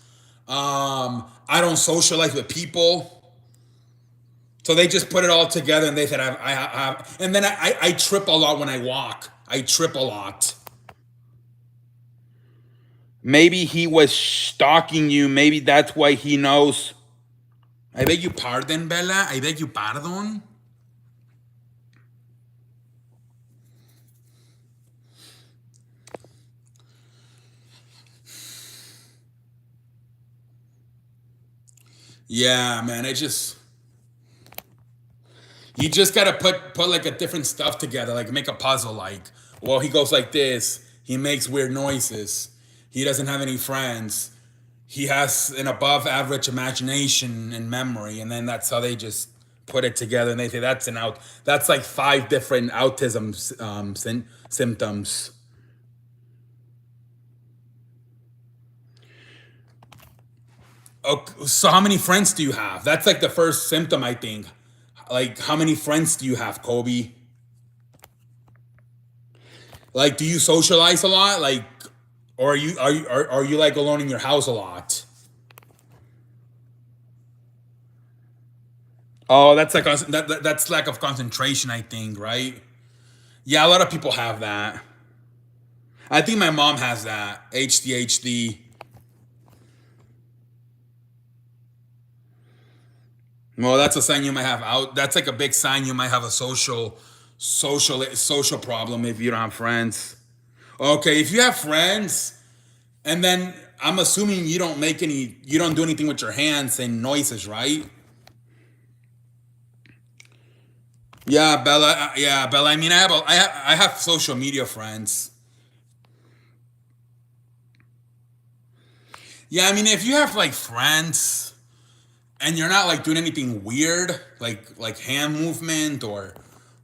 I don't socialize with people. So they just put it all together and they said I have, and then I trip a lot when I walk. I trip a lot. Maybe he was stalking you. Maybe that's why he knows. I beg you pardon, Bella. I beg you pardon. Yeah, man. You just gotta put like a different stuff together, like make a puzzle. Like, well, he goes like this. He makes weird noises. He doesn't have any friends. He has an above average imagination and memory, and then that's how they just put it together. And they say that's an out. That's like 5 different autism symptoms. Okay, so how many friends do you have? That's like the first symptom, I think. Like, how many friends do you have, Kobe? Like, do you socialize a lot? Like, or are you like alone in your house a lot? Oh, that's like that's lack of concentration, I think, right? Yeah, a lot of people have that. I think my mom has that HDHD. Well, that's a sign you might have out. That's like a big sign you might have a social problem if you don't have friends. Okay, if you have friends, and then I'm assuming you don't do anything with your hands and noises, right? Yeah, Bella. Yeah, Bella. I mean, I have social media friends. Yeah, I mean, if you have like friends and you're not like doing anything weird, like hand movement or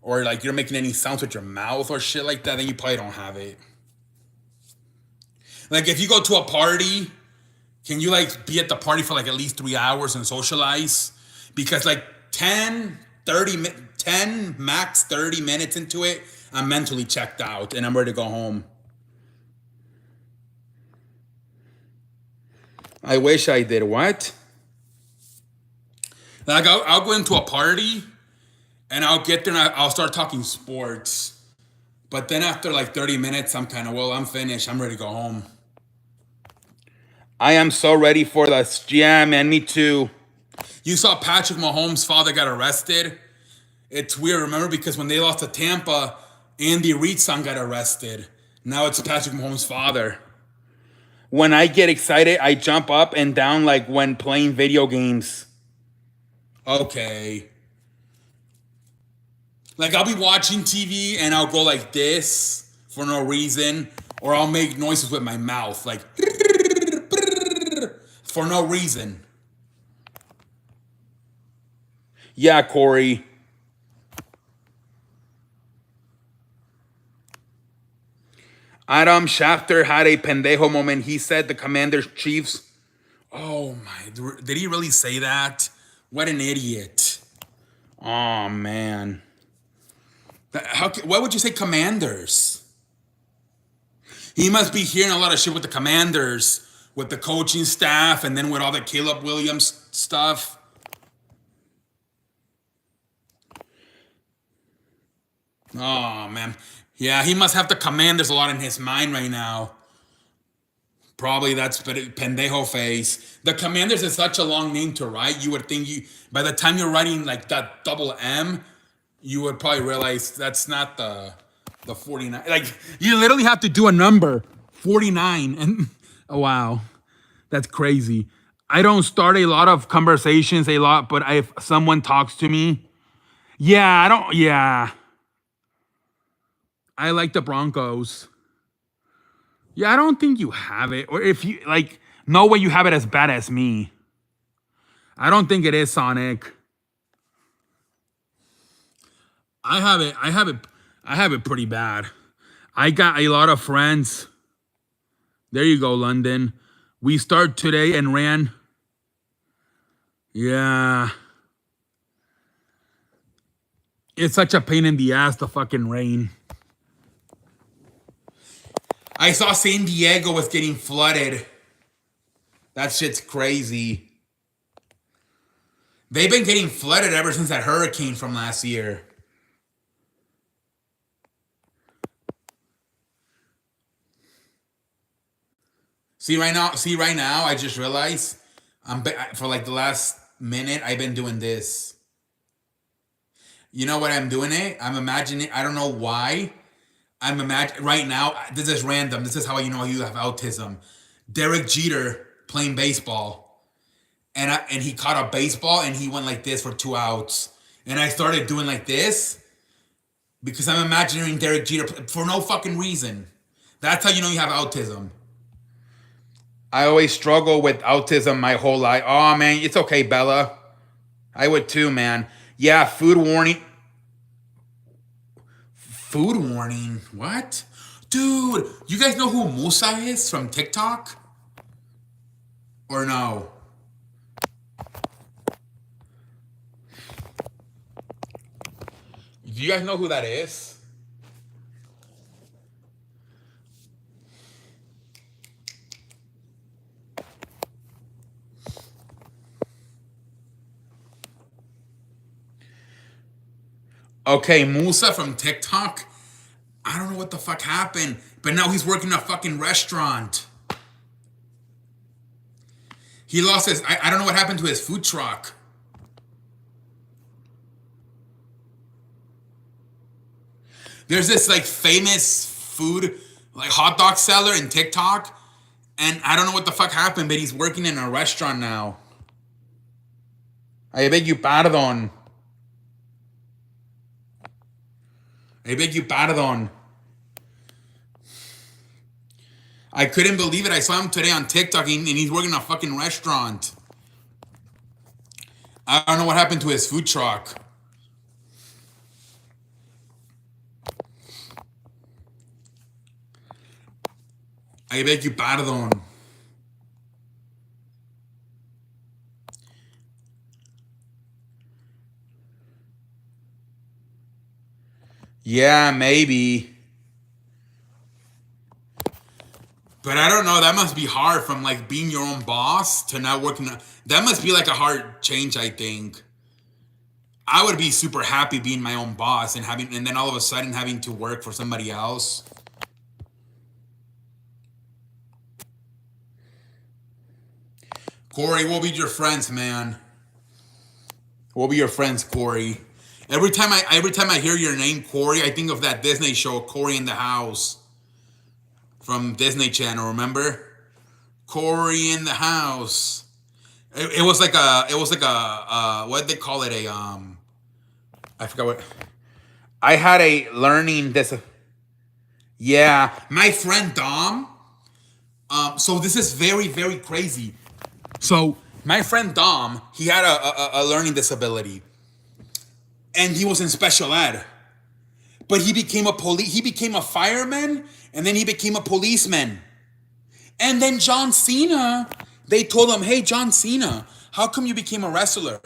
like you're making any sounds with your mouth or shit like that, then you probably don't have it. Like if you go to a party, can you like be at the party for like at least 3 hours and socialize? Because like 10, 30, 10 max 30 minutes into it, I'm mentally checked out and I'm ready to go home. I wish I did. What? Like I'll go into a party and I'll get there and I'll start talking sports. But then after like 30 minutes, I'm kind of, well, I'm finished. I'm ready to go home. I am so ready for this. Yeah, man, me too. You saw Patrick Mahomes' father got arrested. It's weird, remember? Because when they lost to Tampa, Andy Reid's son got arrested. Now it's Patrick Mahomes' father. When I get excited, I jump up and down like when playing video games. Okay. Like I'll be watching TV and I'll go like this for no reason, or I'll make noises with my mouth, like for no reason. Yeah, Corey. Adam Schefter had a pendejo moment. He said the Commanders Chiefs. Oh my! Did he really say that? What an idiot! Oh man! Why would you say Commanders? He must be hearing a lot of shit with the Commanders, with the coaching staff, and then with all the Caleb Williams stuff. Oh man, yeah, he must have the Commanders a lot in his mind right now. Probably that's pendejo face. The Commanders is such a long name to write. You would think by the time you're writing like that double M, you would probably realize that's not the 49. Like you literally have to do a number 49 and oh wow. That's crazy. I don't start a lot of conversations a lot, but if someone talks to me, yeah, I don't yeah. I like the Broncos. Yeah, I don't think you have it. Or if you like, no way you have it as bad as me. I don't think it is Sonic. I have it. I have it. I have it pretty bad. I got a lot of friends. There you go, London. We start today and ran. Yeah. It's such a pain in the ass, the fucking rain. I saw San Diego was getting flooded. That shit's crazy. They've been getting flooded ever since that hurricane from last year. See right now, I just realized for like the last minute I've been doing this. You know what I'm doing it? I'm imagining, I don't know why. I'm imagining right now, this is random. This is how you know you have autism. Derek Jeter playing baseball. And he caught a baseball and he went like this for 2 outs. and I started doing like this because I'm imagining Derek Jeter for no fucking reason. That's how you know you have autism. I always struggle with autism my whole life. Oh man, it's okay, Bella. I would too, man. Yeah, food warning. Food warning? What? Dude, you guys know who Musa is from TikTok? Or no? Do you guys know who that is? Okay, Musa from TikTok. I don't know what the fuck happened, but now he's working a fucking restaurant. He lost his. I don't know what happened to his food truck. There's this like famous food, like hot dog seller in TikTok, and I don't know what the fuck happened, but he's working in a restaurant now. I beg you pardon. I beg you pardon. I couldn't believe it. I saw him today on TikTok and he's working in a fucking restaurant. I don't know what happened to his food truck. I beg you pardon. Yeah, maybe. But I don't know. That must be hard from like being your own boss to now working. That must be like a hard change, I think. I would be super happy being my own boss and having, and then all of a sudden having to work for somebody else. Corey, we'll be your friends, man. We'll be your friends, Corey. Every time I hear your name, Corey, I think of that Disney show, Corey in the House, from Disney Channel. Remember, Corey in the House. It was like a what they call it, a I forgot what. I had a learning this. Yeah, my friend Dom. So this is very very crazy. So my friend Dom, he had a learning disability, and he was in special ed. But he became a he became a fireman, and then he became a policeman. And then John Cena, they told him, "Hey, John Cena, how come you became a wrestler?"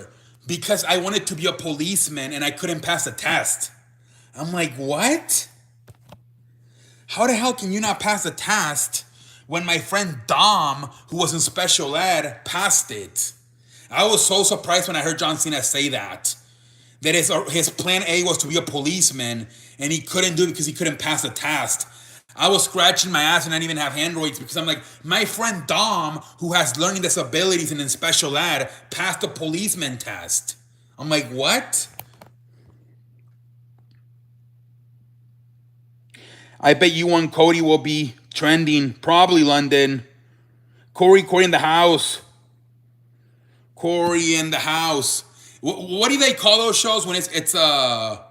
Because I wanted to be a policeman and I couldn't pass a test. I'm like, what? How the hell can you not pass a test when my friend Dom, who was in special ed, passed it? I was so surprised when I heard John Cena say that. That his plan A was to be a policeman and he couldn't do it because he couldn't pass a test. I was scratching my ass and I didn't even have androids because I'm like, my friend Dom, who has learning disabilities and in special ed, passed the policeman test. I'm like, what? I bet you and Cody will be trending. Probably London. Corey in the House. Corey in the House. What do they call those shows when it's a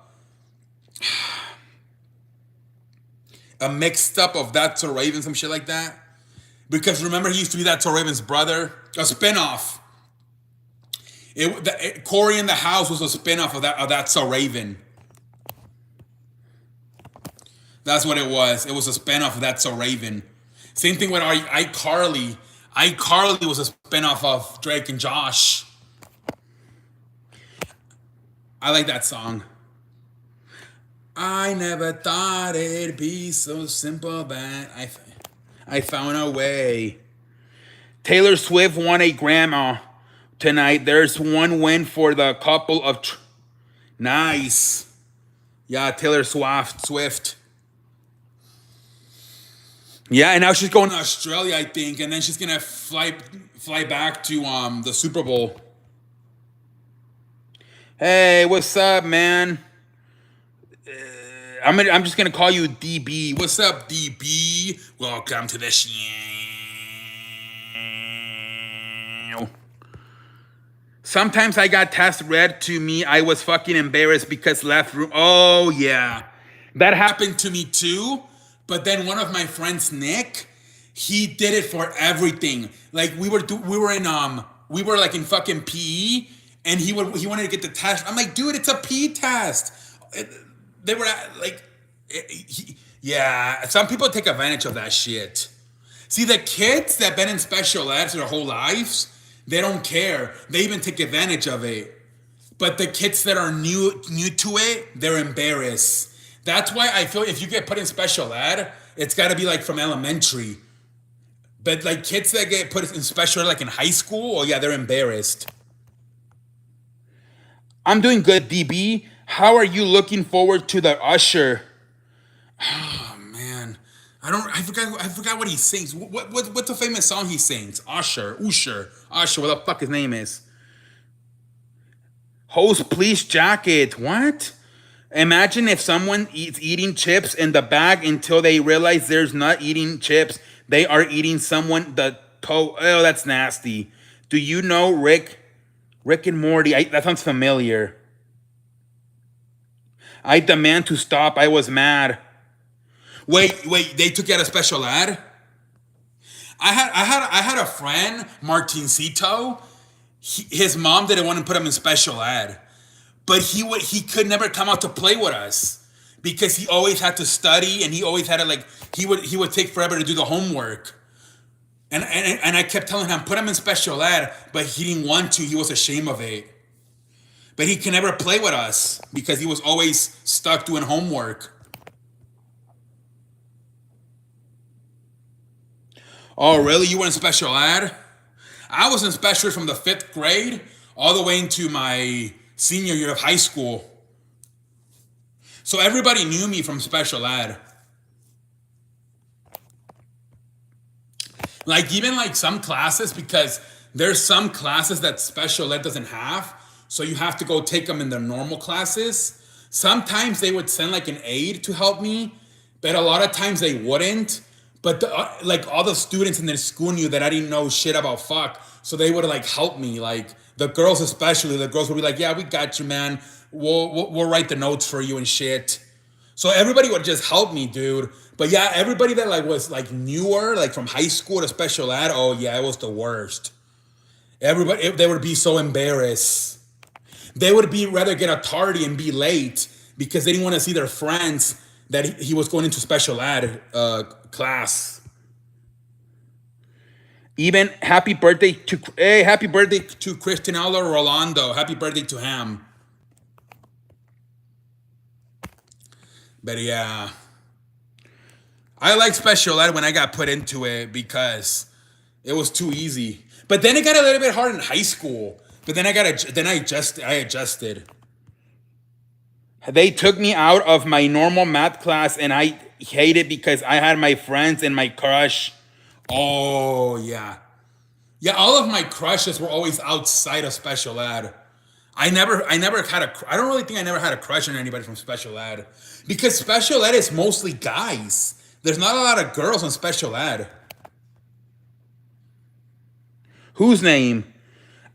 mixed up of That's So Raven, some shit like that? Because remember, he used to be That's So Raven's brother, a spinoff. Corey in the House was a spinoff of That's So Raven. That's what it was. It was a spinoff of That's So Raven. Same thing with iCarly. iCarly was a spinoff of Drake and Josh. I like that song. I never thought it'd be so simple that I found a way. Taylor Swift won a Grammy tonight. There's one win for the couple of... Nice. Yeah, Taylor Swift. Yeah, and now she's going to Australia, I think, and then she's going to fly back to the Super Bowl. Hey, what's up, man? I'm just gonna call you DB. What's up, DB? Welcome to the show. Sometimes I got tasks read to me. I was fucking embarrassed because left room. Oh yeah, that happened to me too. But then one of my friends, Nick, he did it for everything. Like we were like in fucking PE, and he wanted to get the test. I'm like, dude, it's a PE test. They were like, yeah. Some people take advantage of that shit. See, the kids that been in special ed their whole lives, they don't care. They even take advantage of it. But the kids that are new to it, they're embarrassed. That's why I feel if you get put in special ed, it's got to be like from elementary. But like kids that get put in special ed like in high school, oh yeah, they're embarrassed. I'm doing good, DB. How are you looking forward to the Usher? Oh man, I forgot what he sings. What's the famous song he sings? Usher, what the fuck his name is? Host please jacket. What? Imagine if someone eats eating chips in the bag until they realize there's not eating chips. They are eating someone the toe. Oh, that's nasty. Do you know Rick and Morty? That sounds familiar. I demand to stop. I was mad. Wait. They took you out of special ed. I had a friend, Martincito. His mom didn't want to put him in special ed, but he could never come out to play with us because he always had to study, and he always had to like he would take forever to do the homework. And I kept telling him put him in special ed, but he didn't want to. He was ashamed of it. But he could never play with us because he was always stuck doing homework. Oh, really? You were in special ed? I was in special ed from the 5th grade all the way into my senior year of high school. So everybody knew me from special ed. Like even like some classes, because there's some classes that special ed doesn't have. So you have to go take them in their normal classes. Sometimes they would send like an aide to help me, but a lot of times they wouldn't. But like all the students in their school knew that I didn't know shit about fuck, so they would like help me. Like the girls, especially the girls would be like, "Yeah, we got you, man. We'll write the notes for you and shit." So everybody would just help me, dude. But yeah, everybody that like was like newer, like from high school to special ed, oh yeah, it was the worst. Everybody, they would be so embarrassed. They would be rather get a tardy and be late because they didn't want to see their friends that he was going into special ed class. Even happy birthday to Cristiano Rolando. Happy birthday to him. But yeah, I like special ed when I got put into it because it was too easy. But then it got a little bit hard in high school. But then I adjusted. They took me out of my normal math class, and I hated because I had my friends and my crush. Oh yeah, yeah. All of my crushes were always outside of special ed. I never had I don't really think I never had a crush on anybody from special ed because special ed is mostly guys. There's not a lot of girls in special ed. Whose name?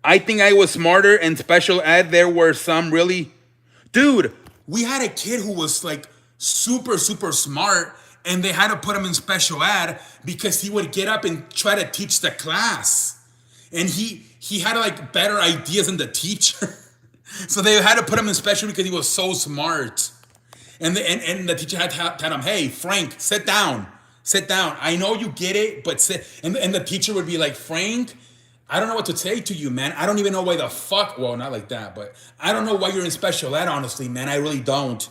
I think I was smarter in special ed. There were some really, dude. We had a kid who was like super smart, and they had to put him in special ed because he would get up and try to teach the class, and he had like better ideas than the teacher. So they had to put him in special because he was so smart. And the teacher had to tell him, "Hey, Frank, sit down. I know you get it, but sit." And the teacher would be like, "Frank, I don't know what to say to you, man. I don't even know why the fuck." Well, not like that, but I don't know why you're in special ed, honestly, man. I really don't.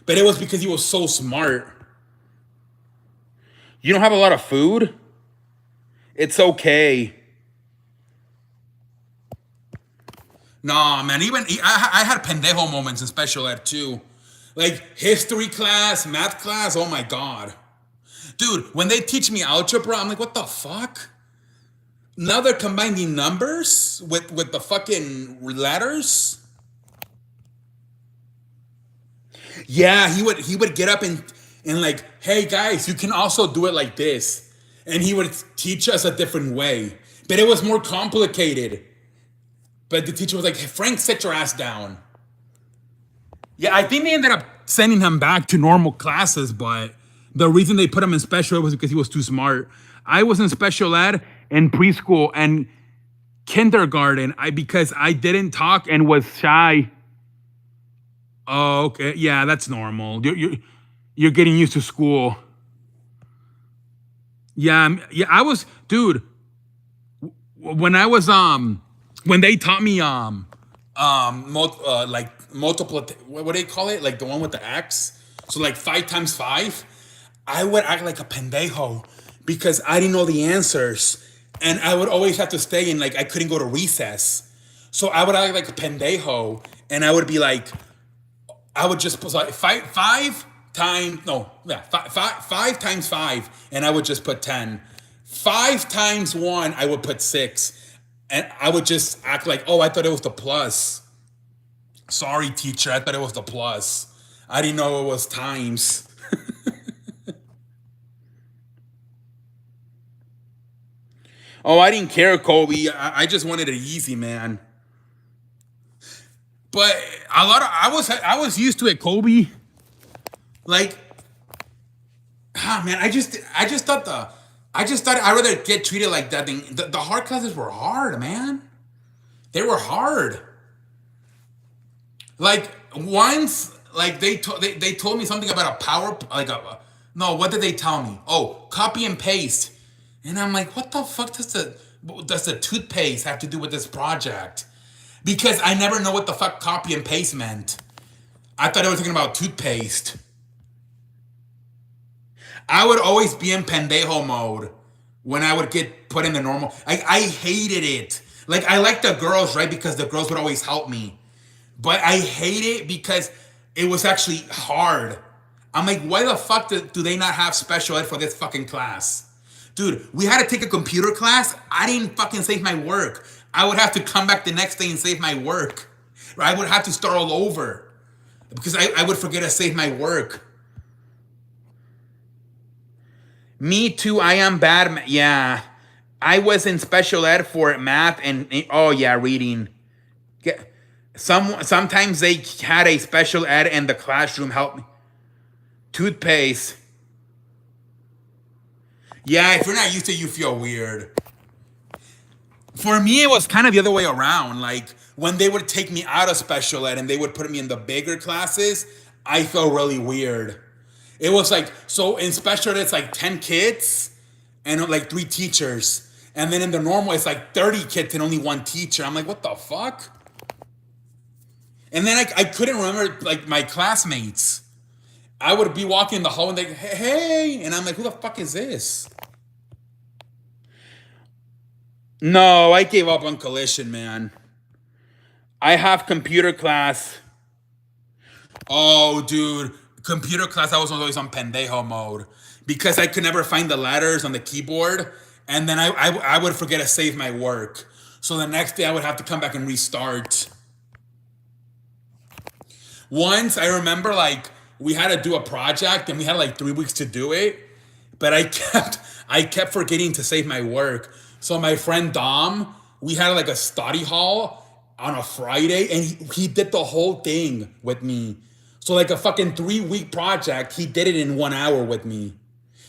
But it was because he was so smart. You don't have a lot of food? It's okay. Nah, man. I had pendejo moments in special ed too. Like history class, math class. Oh my God. Dude, when they teach me algebra, I'm like, what the fuck? Now they're combining numbers with the fucking letters. Yeah, he would get up and like, "Hey guys, you can also do it like this," and he would teach us a different way, but it was more complicated. But the teacher was like, hey, Frank, sit your ass down. Yeah, I think they ended up sending him back to normal classes, but the reason they put him in special ed was because he was too smart. I was in special ed in preschool and kindergarten. Because I didn't talk and was shy. Oh, okay. Yeah, that's normal. You're getting used to school. Yeah, yeah. I was, dude. When I was when they taught me like multiple, what do they call it? Like the one with the X. So like 5 times 5. I would act like a pendejo because I didn't know the answers, and I would always have to stay in, like, I couldn't go to recess. So I would act like a pendejo, and I would be like, I would just put like five times no yeah 5 times 5, and I would just put 10. 5 times 1, I would put 6, and I would just act like, oh, I thought it was the plus. Sorry, teacher, I thought it was the plus. I didn't know it was times. Oh, I didn't care, Kobe. I just wanted it easy, man. But a lot of I was used to it, Kobe. Like, man, I just thought I'd rather get treated like that thing. The hard classes were hard, man. They were hard. Like once, like they told me something about a power, like no, what did they tell me? Oh, copy and paste, and I'm like, what the fuck does the toothpaste have to do with this project? Because I never know what the fuck copy and paste meant. I thought I was talking about toothpaste. I would always be in pendejo mode when I would get put in the normal. I hated it. Like, I liked the girls, right? Because the girls would always help me. But I hate it because it was actually hard. I'm like, why the fuck do they not have special ed for this fucking class? Dude, we had to take a computer class. I didn't fucking save my work. I would have to come back the next day and save my work. Or I would have to start all over because I would forget to save my work. Me too. I am bad. Yeah. I was in special ed for math and, oh yeah, reading. Sometimes they had a special ed in the classroom help me. Toothpaste. Yeah, if you're not used to it, you feel weird. For me, it was kind of the other way around. Like, when they would take me out of special ed and they would put me in the bigger classes, I felt really weird. It was like, so in special ed, it's like 10 kids and like 3 teachers. And then in the normal, it's like 30 kids and only 1 teacher. I'm like, what the fuck? And then I couldn't remember, like, my classmates. I would be walking in the hall and they, hey, and I'm like, who the fuck is this? No, I gave up on collision, man. I have computer class. Oh, dude, computer class, I was always on pendejo mode because I could never find the letters on the keyboard, and then I would forget to save my work. So the next day I would have to come back and restart. Once I remember, like, we had to do a project and we had like 3 weeks to do it, but I kept forgetting to save my work. So my friend Dom, we had like a study hall on a Friday, and he did the whole thing with me. So like a fucking 3-week project, he did it in 1 hour with me.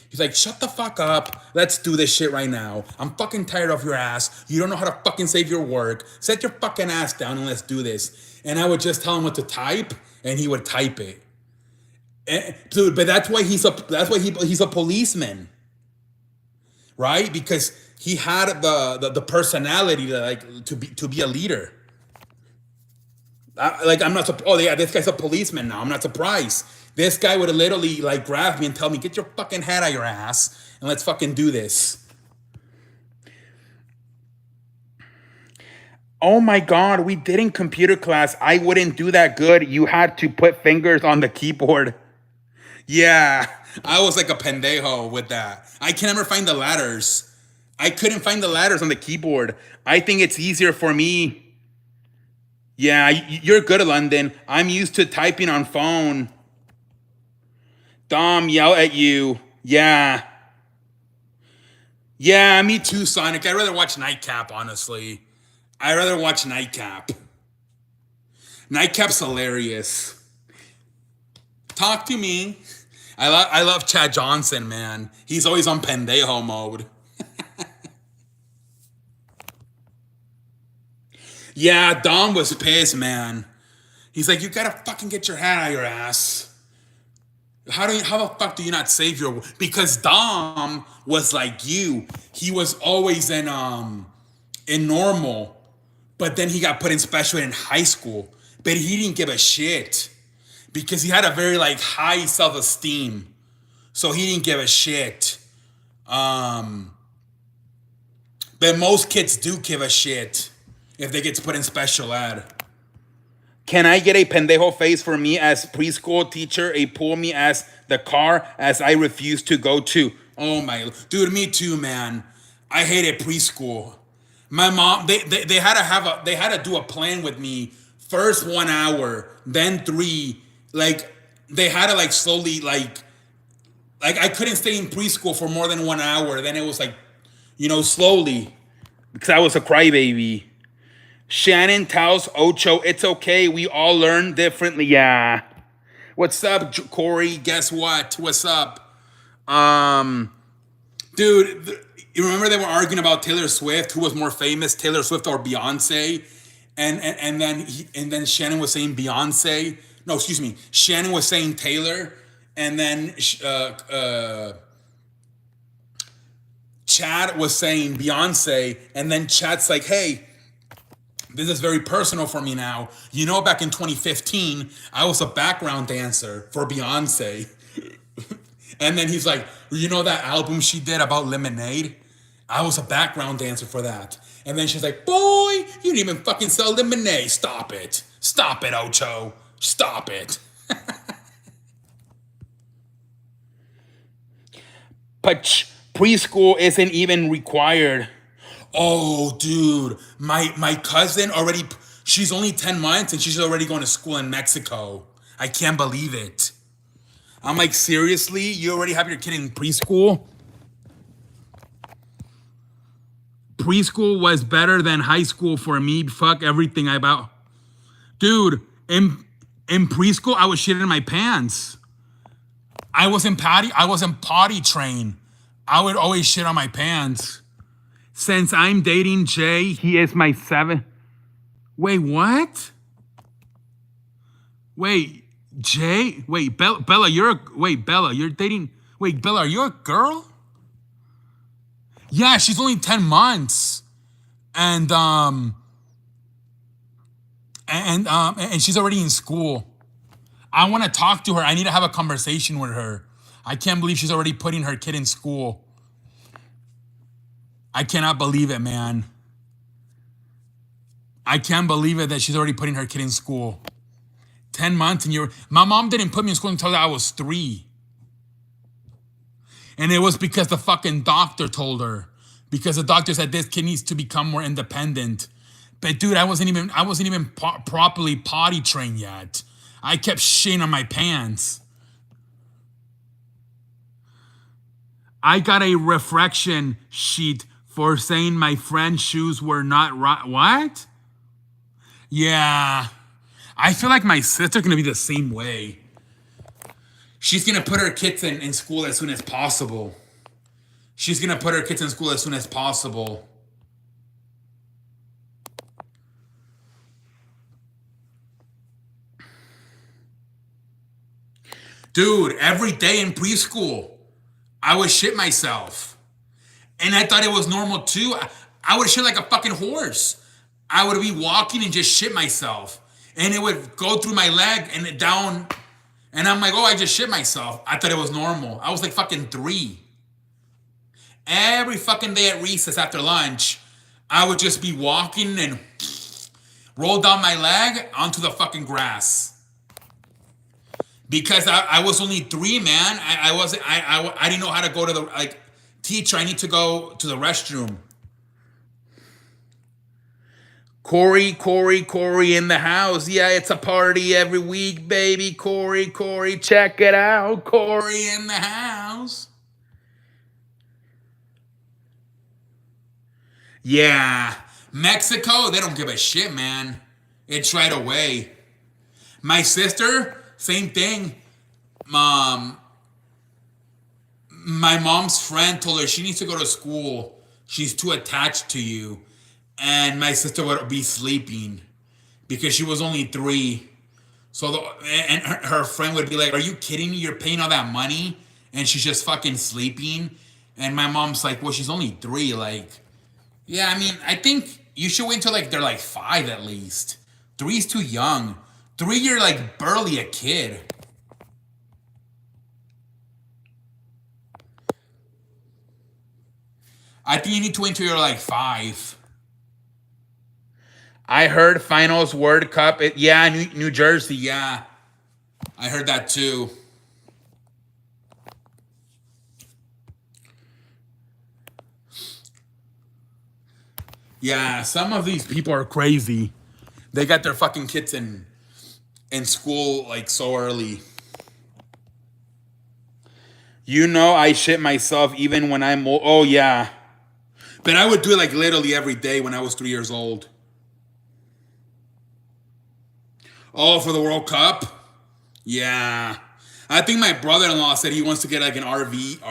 He's like, shut the fuck up. Let's do this shit right now. I'm fucking tired of your ass. You don't know how to fucking save your work. Set your fucking ass down and let's do this. And I would just tell him what to type, and he would type it. Dude, but that's why he's a policeman, right? Because he had the personality to be a leader. I'm not. Oh yeah, this guy's a policeman now. I'm not surprised. This guy would have literally like grab me and tell me, "Get your fucking head out of your ass and let's fucking do this." Oh my god, we did in computer class. I wouldn't do that good. You had to put fingers on the keyboard. Yeah, I was like a pendejo with that. I can never find the letters. I couldn't find the letters on the keyboard. I think it's easier for me. Yeah, you're good at London. I'm used to typing on phone. Dom, yell at you. Yeah. Yeah, me too, Sonic. I'd rather watch Nightcap, honestly. I'd rather watch Nightcap. Nightcap's hilarious. Talk to me. I love Chad Johnson, man. He's always on pendejo mode. Yeah, Dom was pissed, man. He's like, you gotta fucking get your hat out of your ass. How the fuck do you not save your? Because Dom was like you. He was always in normal, but then he got put in special ed in high school. But he didn't give a shit because he had a very like high self-esteem, so he didn't give a shit. Um, but most kids do give a shit if they get put in special ed. Can I get a pendejo face for me as preschool teacher? A pull me as the car as I refuse to go to. Oh my, dude, me too, man. I hated preschool. My mom, they had to they had to do a plan with me. First 1 hour, then 3. Like they had to like slowly like I couldn't stay in preschool for more than 1 hour. Then it was like, slowly because I was a crybaby. Shannon tells Ocho, it's okay. We all learn differently. Yeah. What's up, Corey? Guess what? What's up? Dude, you remember they were arguing about Taylor Swift, who was more famous, Taylor Swift or Beyonce? And then Shannon was saying Beyonce. No, excuse me. Shannon was saying Taylor, and then Chad was saying Beyonce, and then Chad's like, hey, this is very personal for me now. Back in 2015, I was a background dancer for Beyonce. And then he's like, that album she did about Lemonade? I was a background dancer for that. And then she's like, boy, you didn't even fucking sell Lemonade. Stop it. Stop it, Ocho. Stop it. But preschool isn't even required. Oh, dude, my cousin already, she's only 10 months and she's already going to school in Mexico. I can't believe it. I'm like, seriously? You already have your kid in preschool? Preschool was better than high school for me. Fuck everything about. Dude, in preschool, I was shitting my pants. I wasn't potty trained. I would always shit on my pants. Since I'm dating Jay, he is my 7. Wait, what? Wait, Jay? Wait, Bella, Bella, you're dating. Wait, Bella, are you a girl? Yeah, she's only 10 months. And she's already in school. I want to talk to her. I need to have a conversation with her. I can't believe she's already putting her kid in school. I cannot believe it, man. I can't believe it that she's already putting her kid in school. 10 months and my mom didn't put me in school until I was 3. And it was because the fucking doctor told her. Because the doctor said this kid needs to become more independent. But dude, I wasn't even properly potty trained yet. I kept shitting on my pants. I got a refraction sheet for saying my friend's shoes were not right. What? Yeah. I feel like my sister's gonna be the same way. She's gonna put her kids in school as soon as possible. She's gonna put her kids in school as soon as possible. Dude, every day in preschool, I would shit myself. And I thought it was normal too. I would shit like a fucking horse. I would be walking and just shit myself. And it would go through my leg and down. And I'm like, oh, I just shit myself. I thought it was normal. I was like fucking 3. Every fucking day at recess after lunch, I would just be walking and roll down my leg onto the fucking grass. Because I was only 3, man. I didn't know how to go to the, teacher, I need to go to the restroom. Corey in the house. Yeah, it's a party every week, baby. Corey, check it out. Corey in the house. Yeah, Mexico, they don't give a shit, man. It's right away. My sister, same thing. Um, my mom's friend told her she needs to go to school. She's too attached to you. And my sister would be sleeping because she was only 3. So and her friend would be like, "Are you kidding me? You're paying all that money and she's just fucking sleeping." And my mom's like, "Well, she's only 3." Like, yeah, I mean, I think you should wait until like they're like 5 at least. 3 is too young. 3, you're like barely a kid. I think you need to wait until you're like 5. I heard finals World Cup. Yeah, New Jersey. Yeah, I heard that too. Yeah, some of these people are crazy. They got their fucking kids in school like so early. You know, I shit myself even when I'm old. Oh yeah, but I would do it like literally every day when I was 3 years old. Oh, for the World Cup? Yeah. I think my brother-in-law said he wants to get like an RV,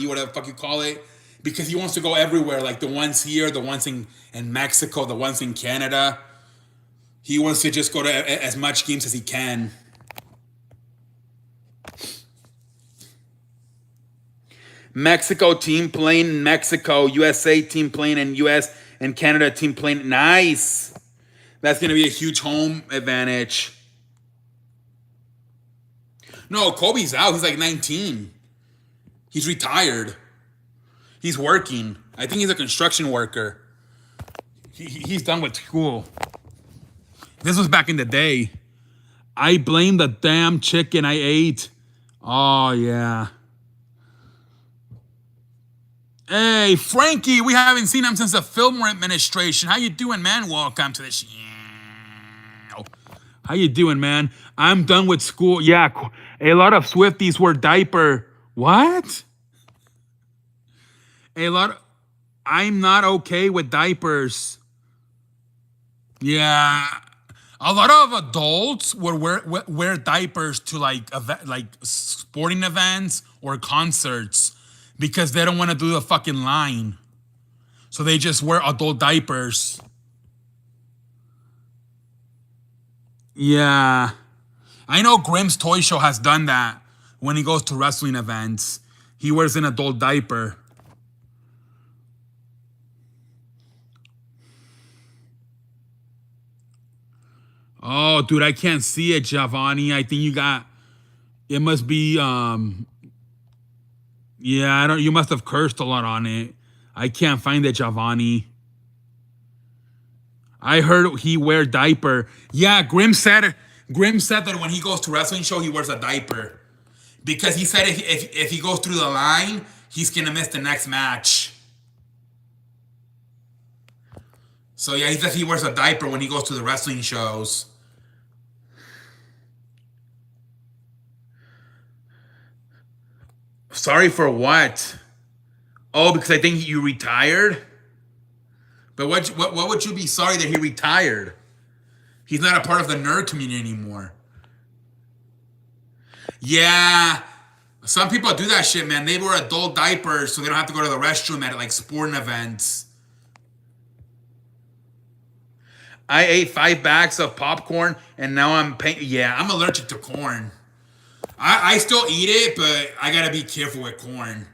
whatever the fuck you call it, because he wants to go everywhere, like the ones here, the ones in Mexico, the ones in Canada. He wants to just go to as much games as he can. Mexico team playing in Mexico, USA team playing in US, and Canada team playing. Nice. That's going to be a huge home advantage. No, Kobe's out. He's like 19. He's retired. He's working. I think he's a construction worker. He's done with school. This was back in the day. I blame the damn chicken I ate. Oh, yeah. Hey, Frankie, we haven't seen him since the Fillmore administration. How you doing, man? Welcome to the show. How you doing, man? I'm done with school. Yeah, a lot of Swifties wear diaper. What? I'm not okay with diapers. Yeah. A lot of adults would wear diapers to like sporting events or concerts because they don't want to do the fucking line. So they just wear adult diapers. Yeah. I know Grimm's Toy Show has done that when he goes to wrestling events. He wears an adult diaper. Oh, dude, I can't see it, Giovanni. I think it must be, yeah, you must have cursed a lot on it. I can't find it, Giovanni. I heard he wear diaper. Yeah, Grim said that when he goes to wrestling show, he wears a diaper. Because he said if he goes through the line, he's going to miss the next match. So yeah, he says he wears a diaper when he goes to the wrestling shows. Sorry for what? Oh, because I think you retired? But what would you be sorry that he retired? He's not a part of the nerd community anymore. Yeah. Some people do that shit, man. They wear adult diapers so they don't have to go to the restroom at like sporting events. I ate 5 bags of popcorn and now I'm yeah, I'm allergic to corn. I still eat it, but I gotta be careful with corn.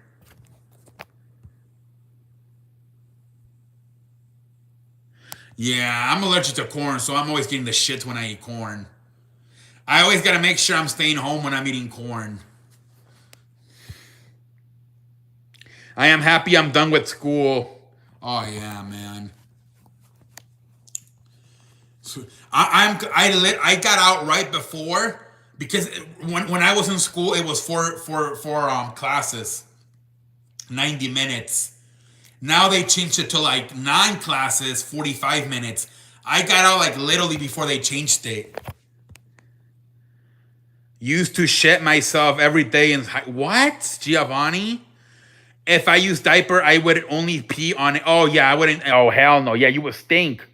Yeah, I'm allergic to corn, so I'm always getting the shits when I eat corn. I always gotta make sure I'm staying home when I'm eating corn. I am happy I'm done with school. Oh yeah, man. I got out right before because when I was in school it was four classes, 90 minutes. Now they changed it to like 9 classes, 45 minutes. I got out like literally before they changed it. Used to shit myself every day in what, Giovanni? If I use diaper, I would only pee on it. Oh yeah, I wouldn't. Oh hell no. Yeah, you would stink.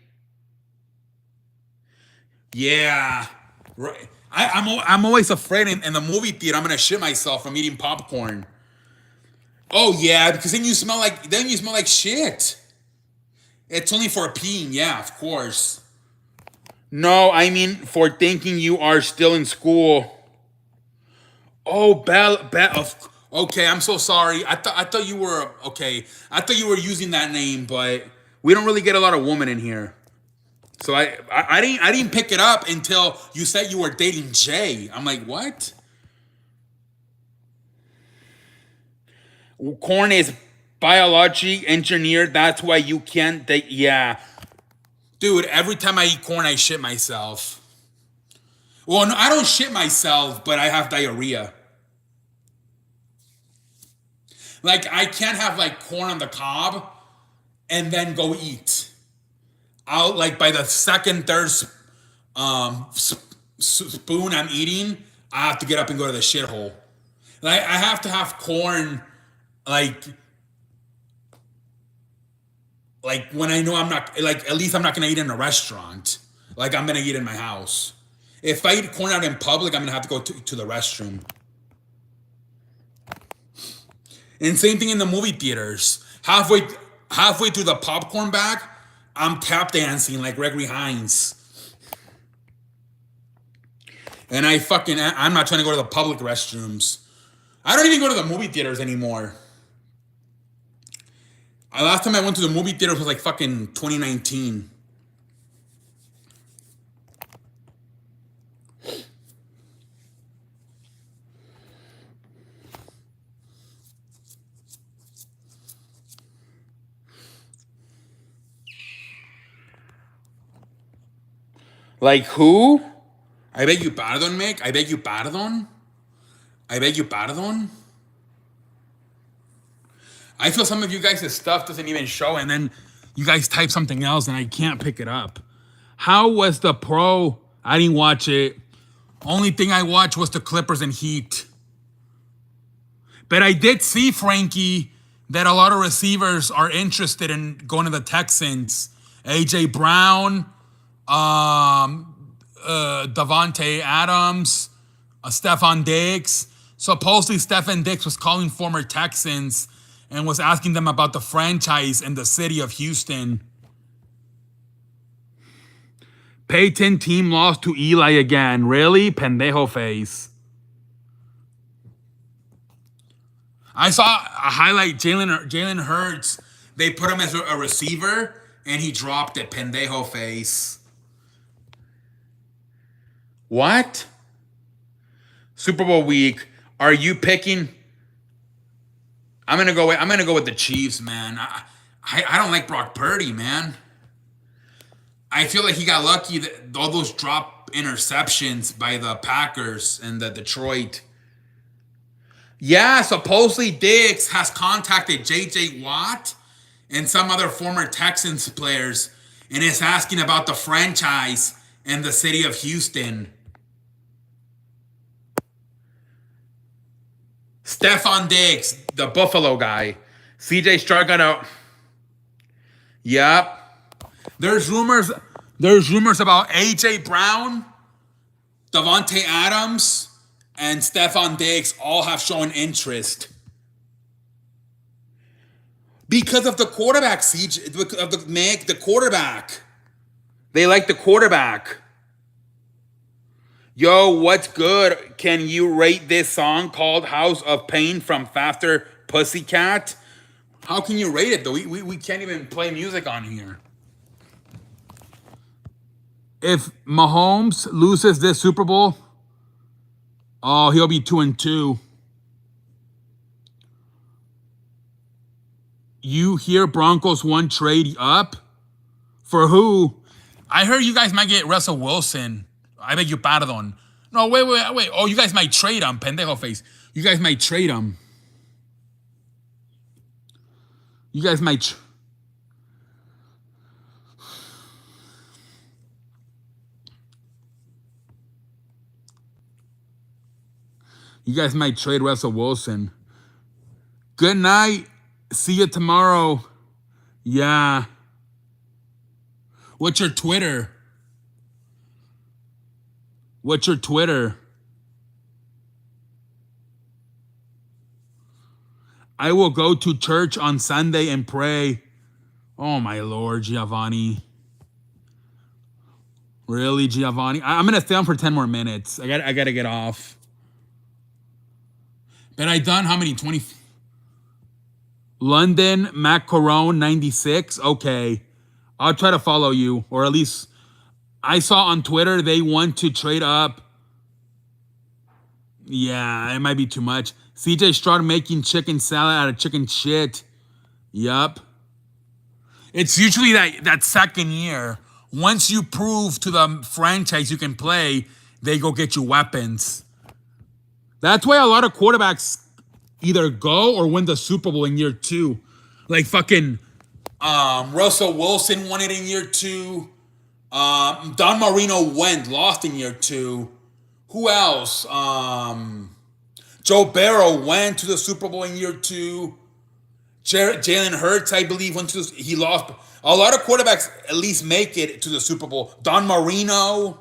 Yeah, right. I'm always afraid in the movie theater I'm gonna shit myself from eating popcorn. Oh yeah, because then you smell like shit. It's only for peeing. Yeah, of course. No, I mean for thinking you are still in school. Oh, Bell. Okay, I'm so sorry. I thought you were okay. I thought you were using that name, but we don't really get a lot of women in here. So I didn't pick it up until you said you were dating Jay. I'm like, what? Corn is biology engineered. That's why you can't date. Yeah, dude. Every time I eat corn, I shit myself. Well, no, I don't shit myself, but I have diarrhea. Like I can't have like corn on the cob and then go eat. I'll like by the second, third spoon I'm eating, I have to get up and go to the shithole. Like I have to have corn, like when I know I'm not like at least I'm not gonna eat in a restaurant. Like I'm gonna eat in my house. If I eat corn out in public, I'm gonna have to go to the restroom. And same thing in the movie theaters. Halfway through the popcorn bag, I'm tap dancing like Gregory Hines. And I'm not trying to go to the public restrooms. I don't even go to the movie theaters anymore. Last time I went to the movie theater was like fucking 2019. Like who? I beg you pardon, Mick. I beg you pardon. I beg you pardon. I feel some of you guys' stuff doesn't even show, and then you guys type something else, and I can't pick it up. How was the pro? I didn't watch it. Only thing I watched was the Clippers and Heat. But I did see, Frankie, that a lot of receivers are interested in going to the Texans. AJ Brown, Davante Adams, Stephon Diggs. Supposedly, Stephon Diggs was calling former Texans and was asking them about the franchise in the city of Houston. Peyton team lost to Eli again. Really? Pendejo face. I saw a highlight. Jalen Hurts. They put him as a receiver, and he dropped it. Pendejo face. What? Super Bowl week. Are you picking? I'm gonna go with the Chiefs, man. I don't like Brock Purdy, man. I feel like he got lucky that all those drop interceptions by the Packers and the Detroit. Yeah, supposedly Diggs has contacted J.J. Watt and some other former Texans players and is asking about the franchise and the city of Houston. Stephon Diggs, the Buffalo guy. CJ Stroud got out. Yep. There's rumors about AJ Brown, Davante Adams, and Stephon Diggs all have shown interest. Because of the quarterback, CJ, of the quarterback. They like the quarterback. Yo, what's good? Can you rate this song called House of Pain from Faster Pussycat? How can you rate it though? We can't even play music on here. If Mahomes loses this Super Bowl, oh, he'll be 2-2. You hear Broncos one trade up? For who? I heard you guys might get Russell Wilson. I beg you pardon. No, wait. Oh, you guys might trade him, pendejo face. You guys might trade him. You guys might... You guys might trade Russell Wilson. Good night. See you tomorrow. Yeah. What's your Twitter? What's your Twitter? I will go to church on Sunday and pray. Oh my Lord, Giovanni. Really, Giovanni? I'm gonna stay on for 10 more minutes. I gotta get off. But I done how many? 20. London Macaron 96. Okay. I'll try to follow you. Or at least I saw on Twitter they want to trade up. Yeah, it might be too much. CJ Stroud making chicken salad out of chicken shit. Yup. It's usually that second year. Once you prove to the franchise you can play, they go get you weapons. That's why a lot of quarterbacks either go or win the Super Bowl in year 2. Like fucking Russell Wilson won it in year 2. Don Marino lost in year 2. Who else? Joe Burrow went to the Super Bowl in year 2. Jalen Hurts, I believe, he lost. A lot of quarterbacks at least make it to the Super Bowl. Don Marino.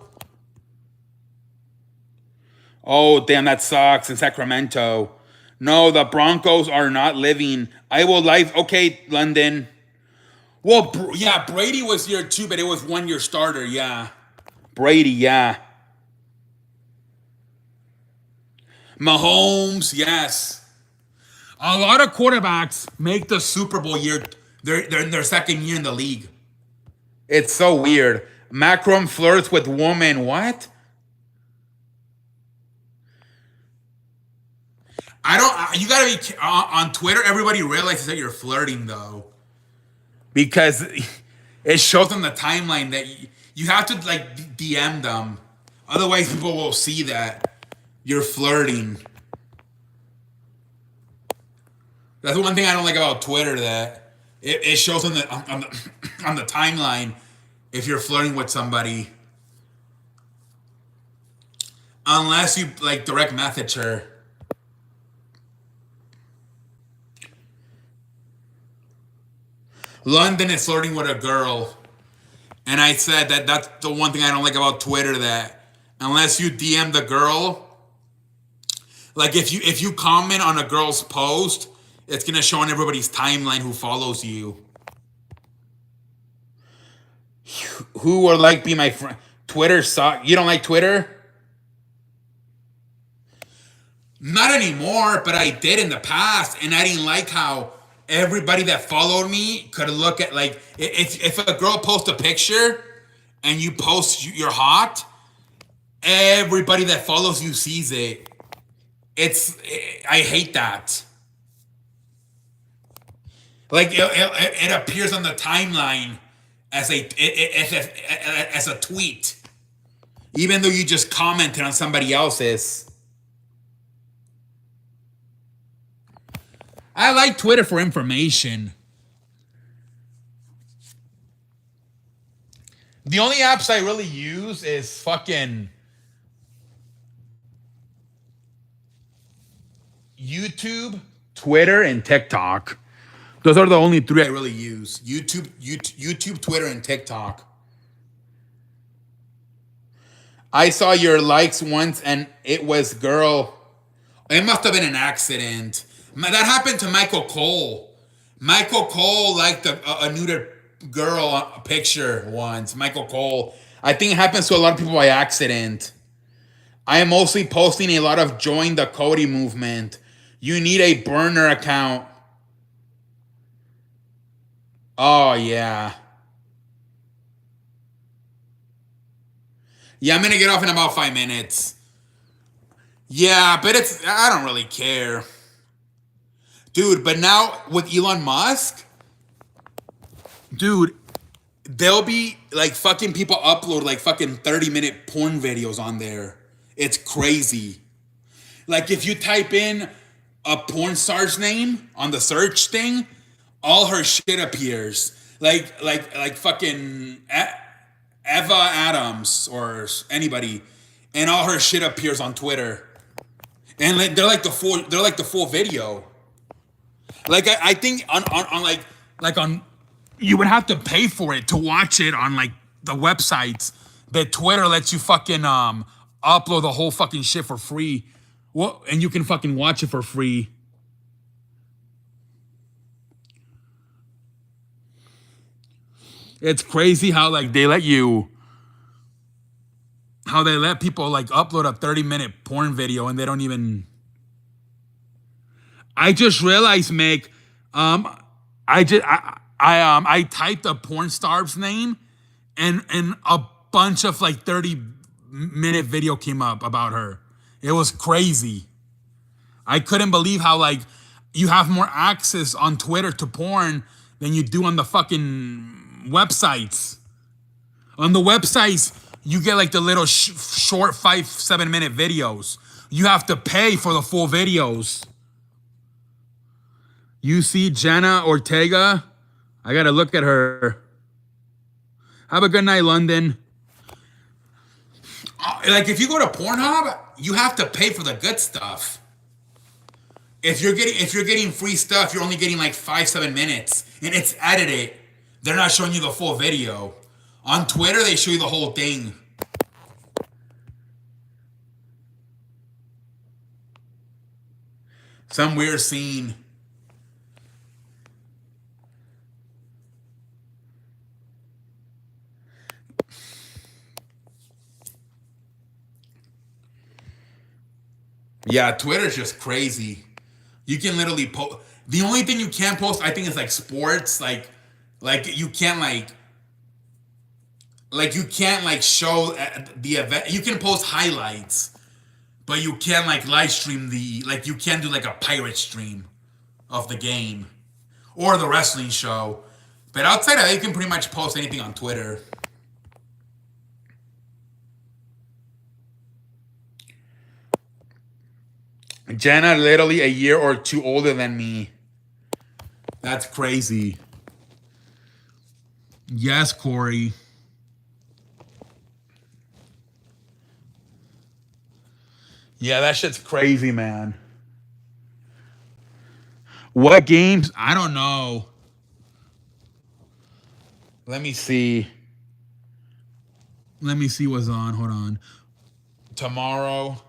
Oh, damn, that sucks in Sacramento. No, the Broncos are not living. I will live. Okay, London. Well, yeah, Brady was year 2, but it was 1-year starter. Yeah. Brady, yeah. Mahomes, yes. A lot of quarterbacks make the Super Bowl year. They're in their second year in the league. It's so weird. Macron flirts with woman. What? I don't. You gotta be on Twitter. Everybody realizes that you're flirting though, because it shows on the timeline that you have to like DM them. Otherwise, people will see that you're flirting. That's one thing I don't like about Twitter, that it shows on the timeline if you're flirting with somebody, unless you like direct message her. London is flirting with a girl, and I said that's the one thing I don't like about Twitter, that unless you DM the girl, like if you comment on a girl's post, it's gonna show on everybody's timeline who follows you. Who would like be my friend? Twitter sucks. You don't like Twitter? Not anymore, but I did in the past, and I didn't like how everybody that followed me could look at, like, if a girl posts a picture and you post you're hot, everybody that follows you sees it. I hate that. Like it appears on the timeline as a tweet, even though you just commented on somebody else's. I like Twitter for information. The only apps I really use is fucking YouTube, Twitter, and TikTok. Those are the only 3 I really use. YouTube, Twitter, and TikTok. I saw your likes once, and it was girl. It must have been an accident. That happened to Michael Cole. Michael Cole liked a nude girl picture once. Michael Cole. I think it happens to a lot of people by accident. I am mostly posting a lot of join the Cody movement. You need a burner account. Oh, yeah. Yeah, I'm going to get off in about 5 minutes. Yeah, but I don't really care. Dude, but now with Elon Musk, dude, there'll be like fucking people upload like fucking 30-minute porn videos on there. It's crazy. Like if you type in a porn star's name on the search thing, all her shit appears. Like fucking Eva Adams or anybody, and all her shit appears on Twitter. And they're like the full video. Like I think on like on you would have to pay for it to watch it on like the websites. But Twitter lets you fucking upload the whole fucking shit for free. What and you can fucking watch it for free. It's crazy how like they let you how they let people like upload a 30-minute porn video and they don't even I just realized, Meg, um, I typed a porn star's name, and a bunch of like 30-minute video came up about her. It was crazy. I couldn't believe how like you have more access on Twitter to porn than you do on the fucking websites. On the websites, you get like the little short 5-7 minute videos. You have to pay for the full videos. You see Jenna Ortega? I gotta look at her. Have a good night, London. Like if you go to Pornhub, you have to pay for the good stuff. If you're getting free stuff, you're only getting like 5-7 minutes, and it's edited. They're not showing you the full video. On Twitter, they show you the whole thing. Some weird scene. Yeah, Twitter's just crazy. You can literally post. The only thing you can't post, I think, is like sports. Like you can't like you can't like show the event. You can post highlights, but you can't like live stream the like you can't do like a pirate stream of the game or the wrestling show. But outside of that, you can pretty much post anything on Twitter. Jenna literally a year or two older than me. That's crazy. Yes, Corey. Yeah, that shit's crazy, man. What games? I don't know. Let me see. Let me see what's on. Hold on. Tomorrow.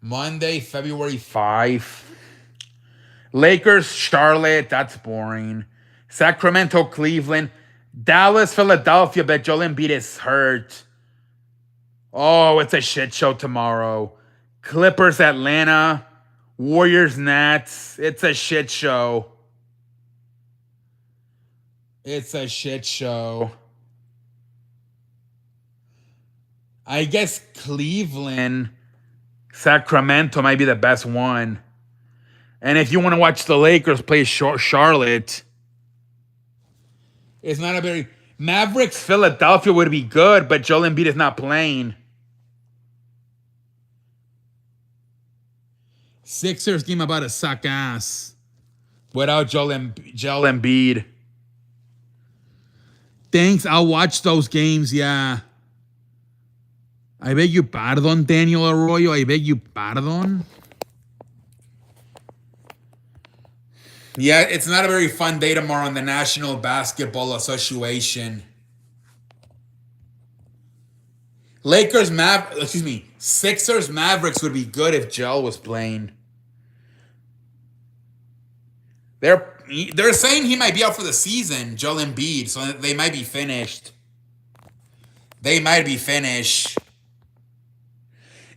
Monday, February 5th. Lakers, Charlotte. That's boring. Sacramento, Cleveland. Dallas, Philadelphia, but Joel Embiid is hurt. Oh, it's a shit show tomorrow. Clippers, Atlanta. Warriors, Nets. It's a shit show. It's a shit show. I guess Cleveland, Sacramento might be the best one. And if you want to watch the Lakers play Charlotte, it's not a very... Mavericks, Philadelphia would be good, but Joel Embiid is not playing. Sixers game about to suck ass without Joel Embiid. Thanks, I'll watch those games, yeah. I beg you pardon, Daniel Arroyo. I beg you pardon. Yeah, it's not a very fun day tomorrow in the National Basketball Association. Sixers Mavericks would be good if Joel was playing. They're saying he might be out for the season, Joel Embiid, so they might be finished. They might be finished.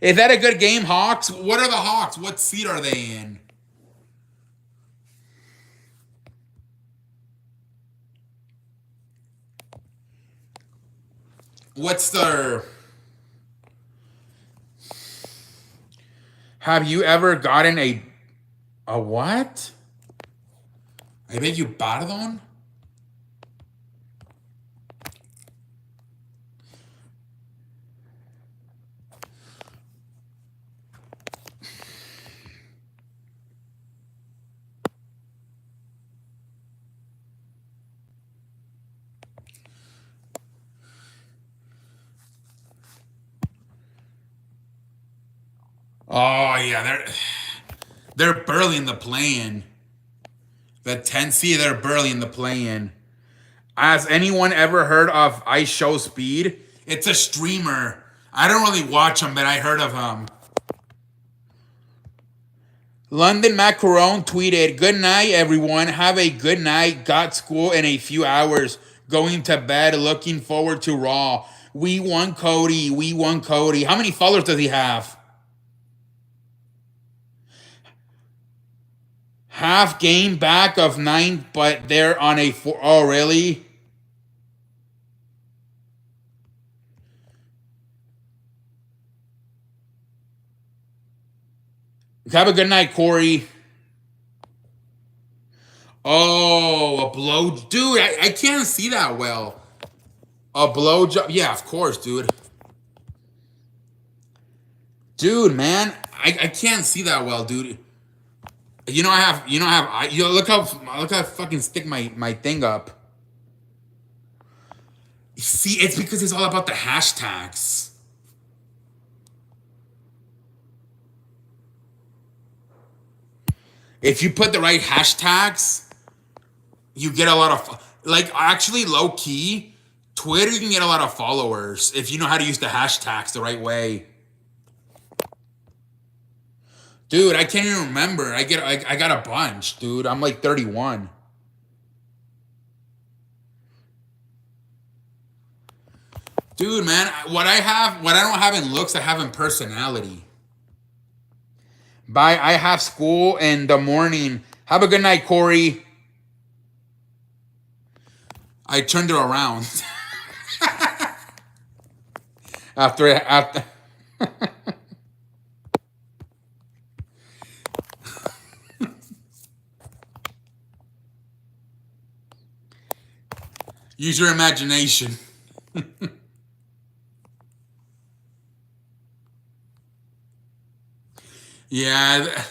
Is that a good game, Hawks? What are the Hawks? What seed are they in? What's their... Have you ever gotten a what? I beg you pardon? Oh, yeah, they're... They're barely in the play-in. The 10 seed, they're barely in the play-in. Has anyone ever heard of Ice Show Speed? It's a streamer. I don't really watch him, but I heard of him. London Macaron tweeted, "Good night, everyone. Have a good night. Got school in a few hours. Going to bed. Looking forward to Raw. We won Cody. We won Cody." How many followers does he have? Half game back of 9, but they're on a 4. Oh, really? Have a good night, Corey. Oh, a blow. Dude, I can't see that well. A blowjob. Yeah, of course, dude. Dude, man. I can't see that well, dude. You know I have look how I fucking stick my thing up. See, it's because it's all about the hashtags. If you put the right hashtags, you get a lot of, like, actually low key, Twitter, you can get a lot of followers if you know how to use the hashtags the right way. Dude, I can't even remember. I got a bunch, dude. I'm like 31. Dude, man, what I don't have in looks, I have in personality. Bye. I have school in the morning. Have a good night, Corey. I turned it around. after. Use your imagination. Yeah,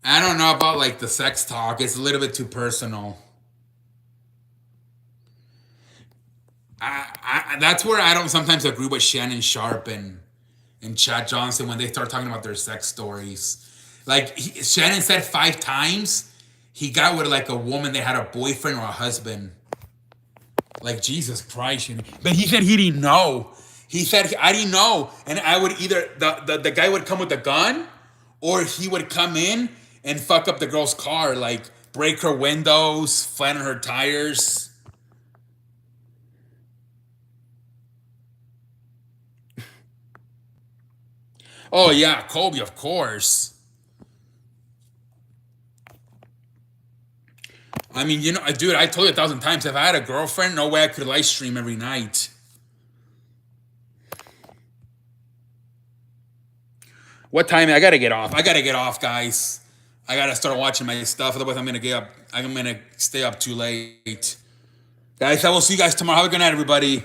I don't know about like the sex talk. It's a little bit too personal. That's where I don't sometimes agree with Shannon Sharp and Chad Johnson when they start talking about their sex stories. Like Shannon said 5 times he got with like a woman that had a boyfriend or a husband. Like, Jesus Christ. But he said he didn't know. He said, I didn't know. And I would either, the guy would come with a gun, or he would come in and fuck up the girl's car, like break her windows, flatten her tires. Oh, yeah, Kobe, of course. I mean, you know, dude, I told you 1,000 times, if I had a girlfriend, no way I could live stream every night. What time? I gotta get off. I gotta get off, guys. I gotta start watching my stuff. Otherwise, I'm gonna stay up too late. Guys, I will see you guys tomorrow. Have a good night, everybody.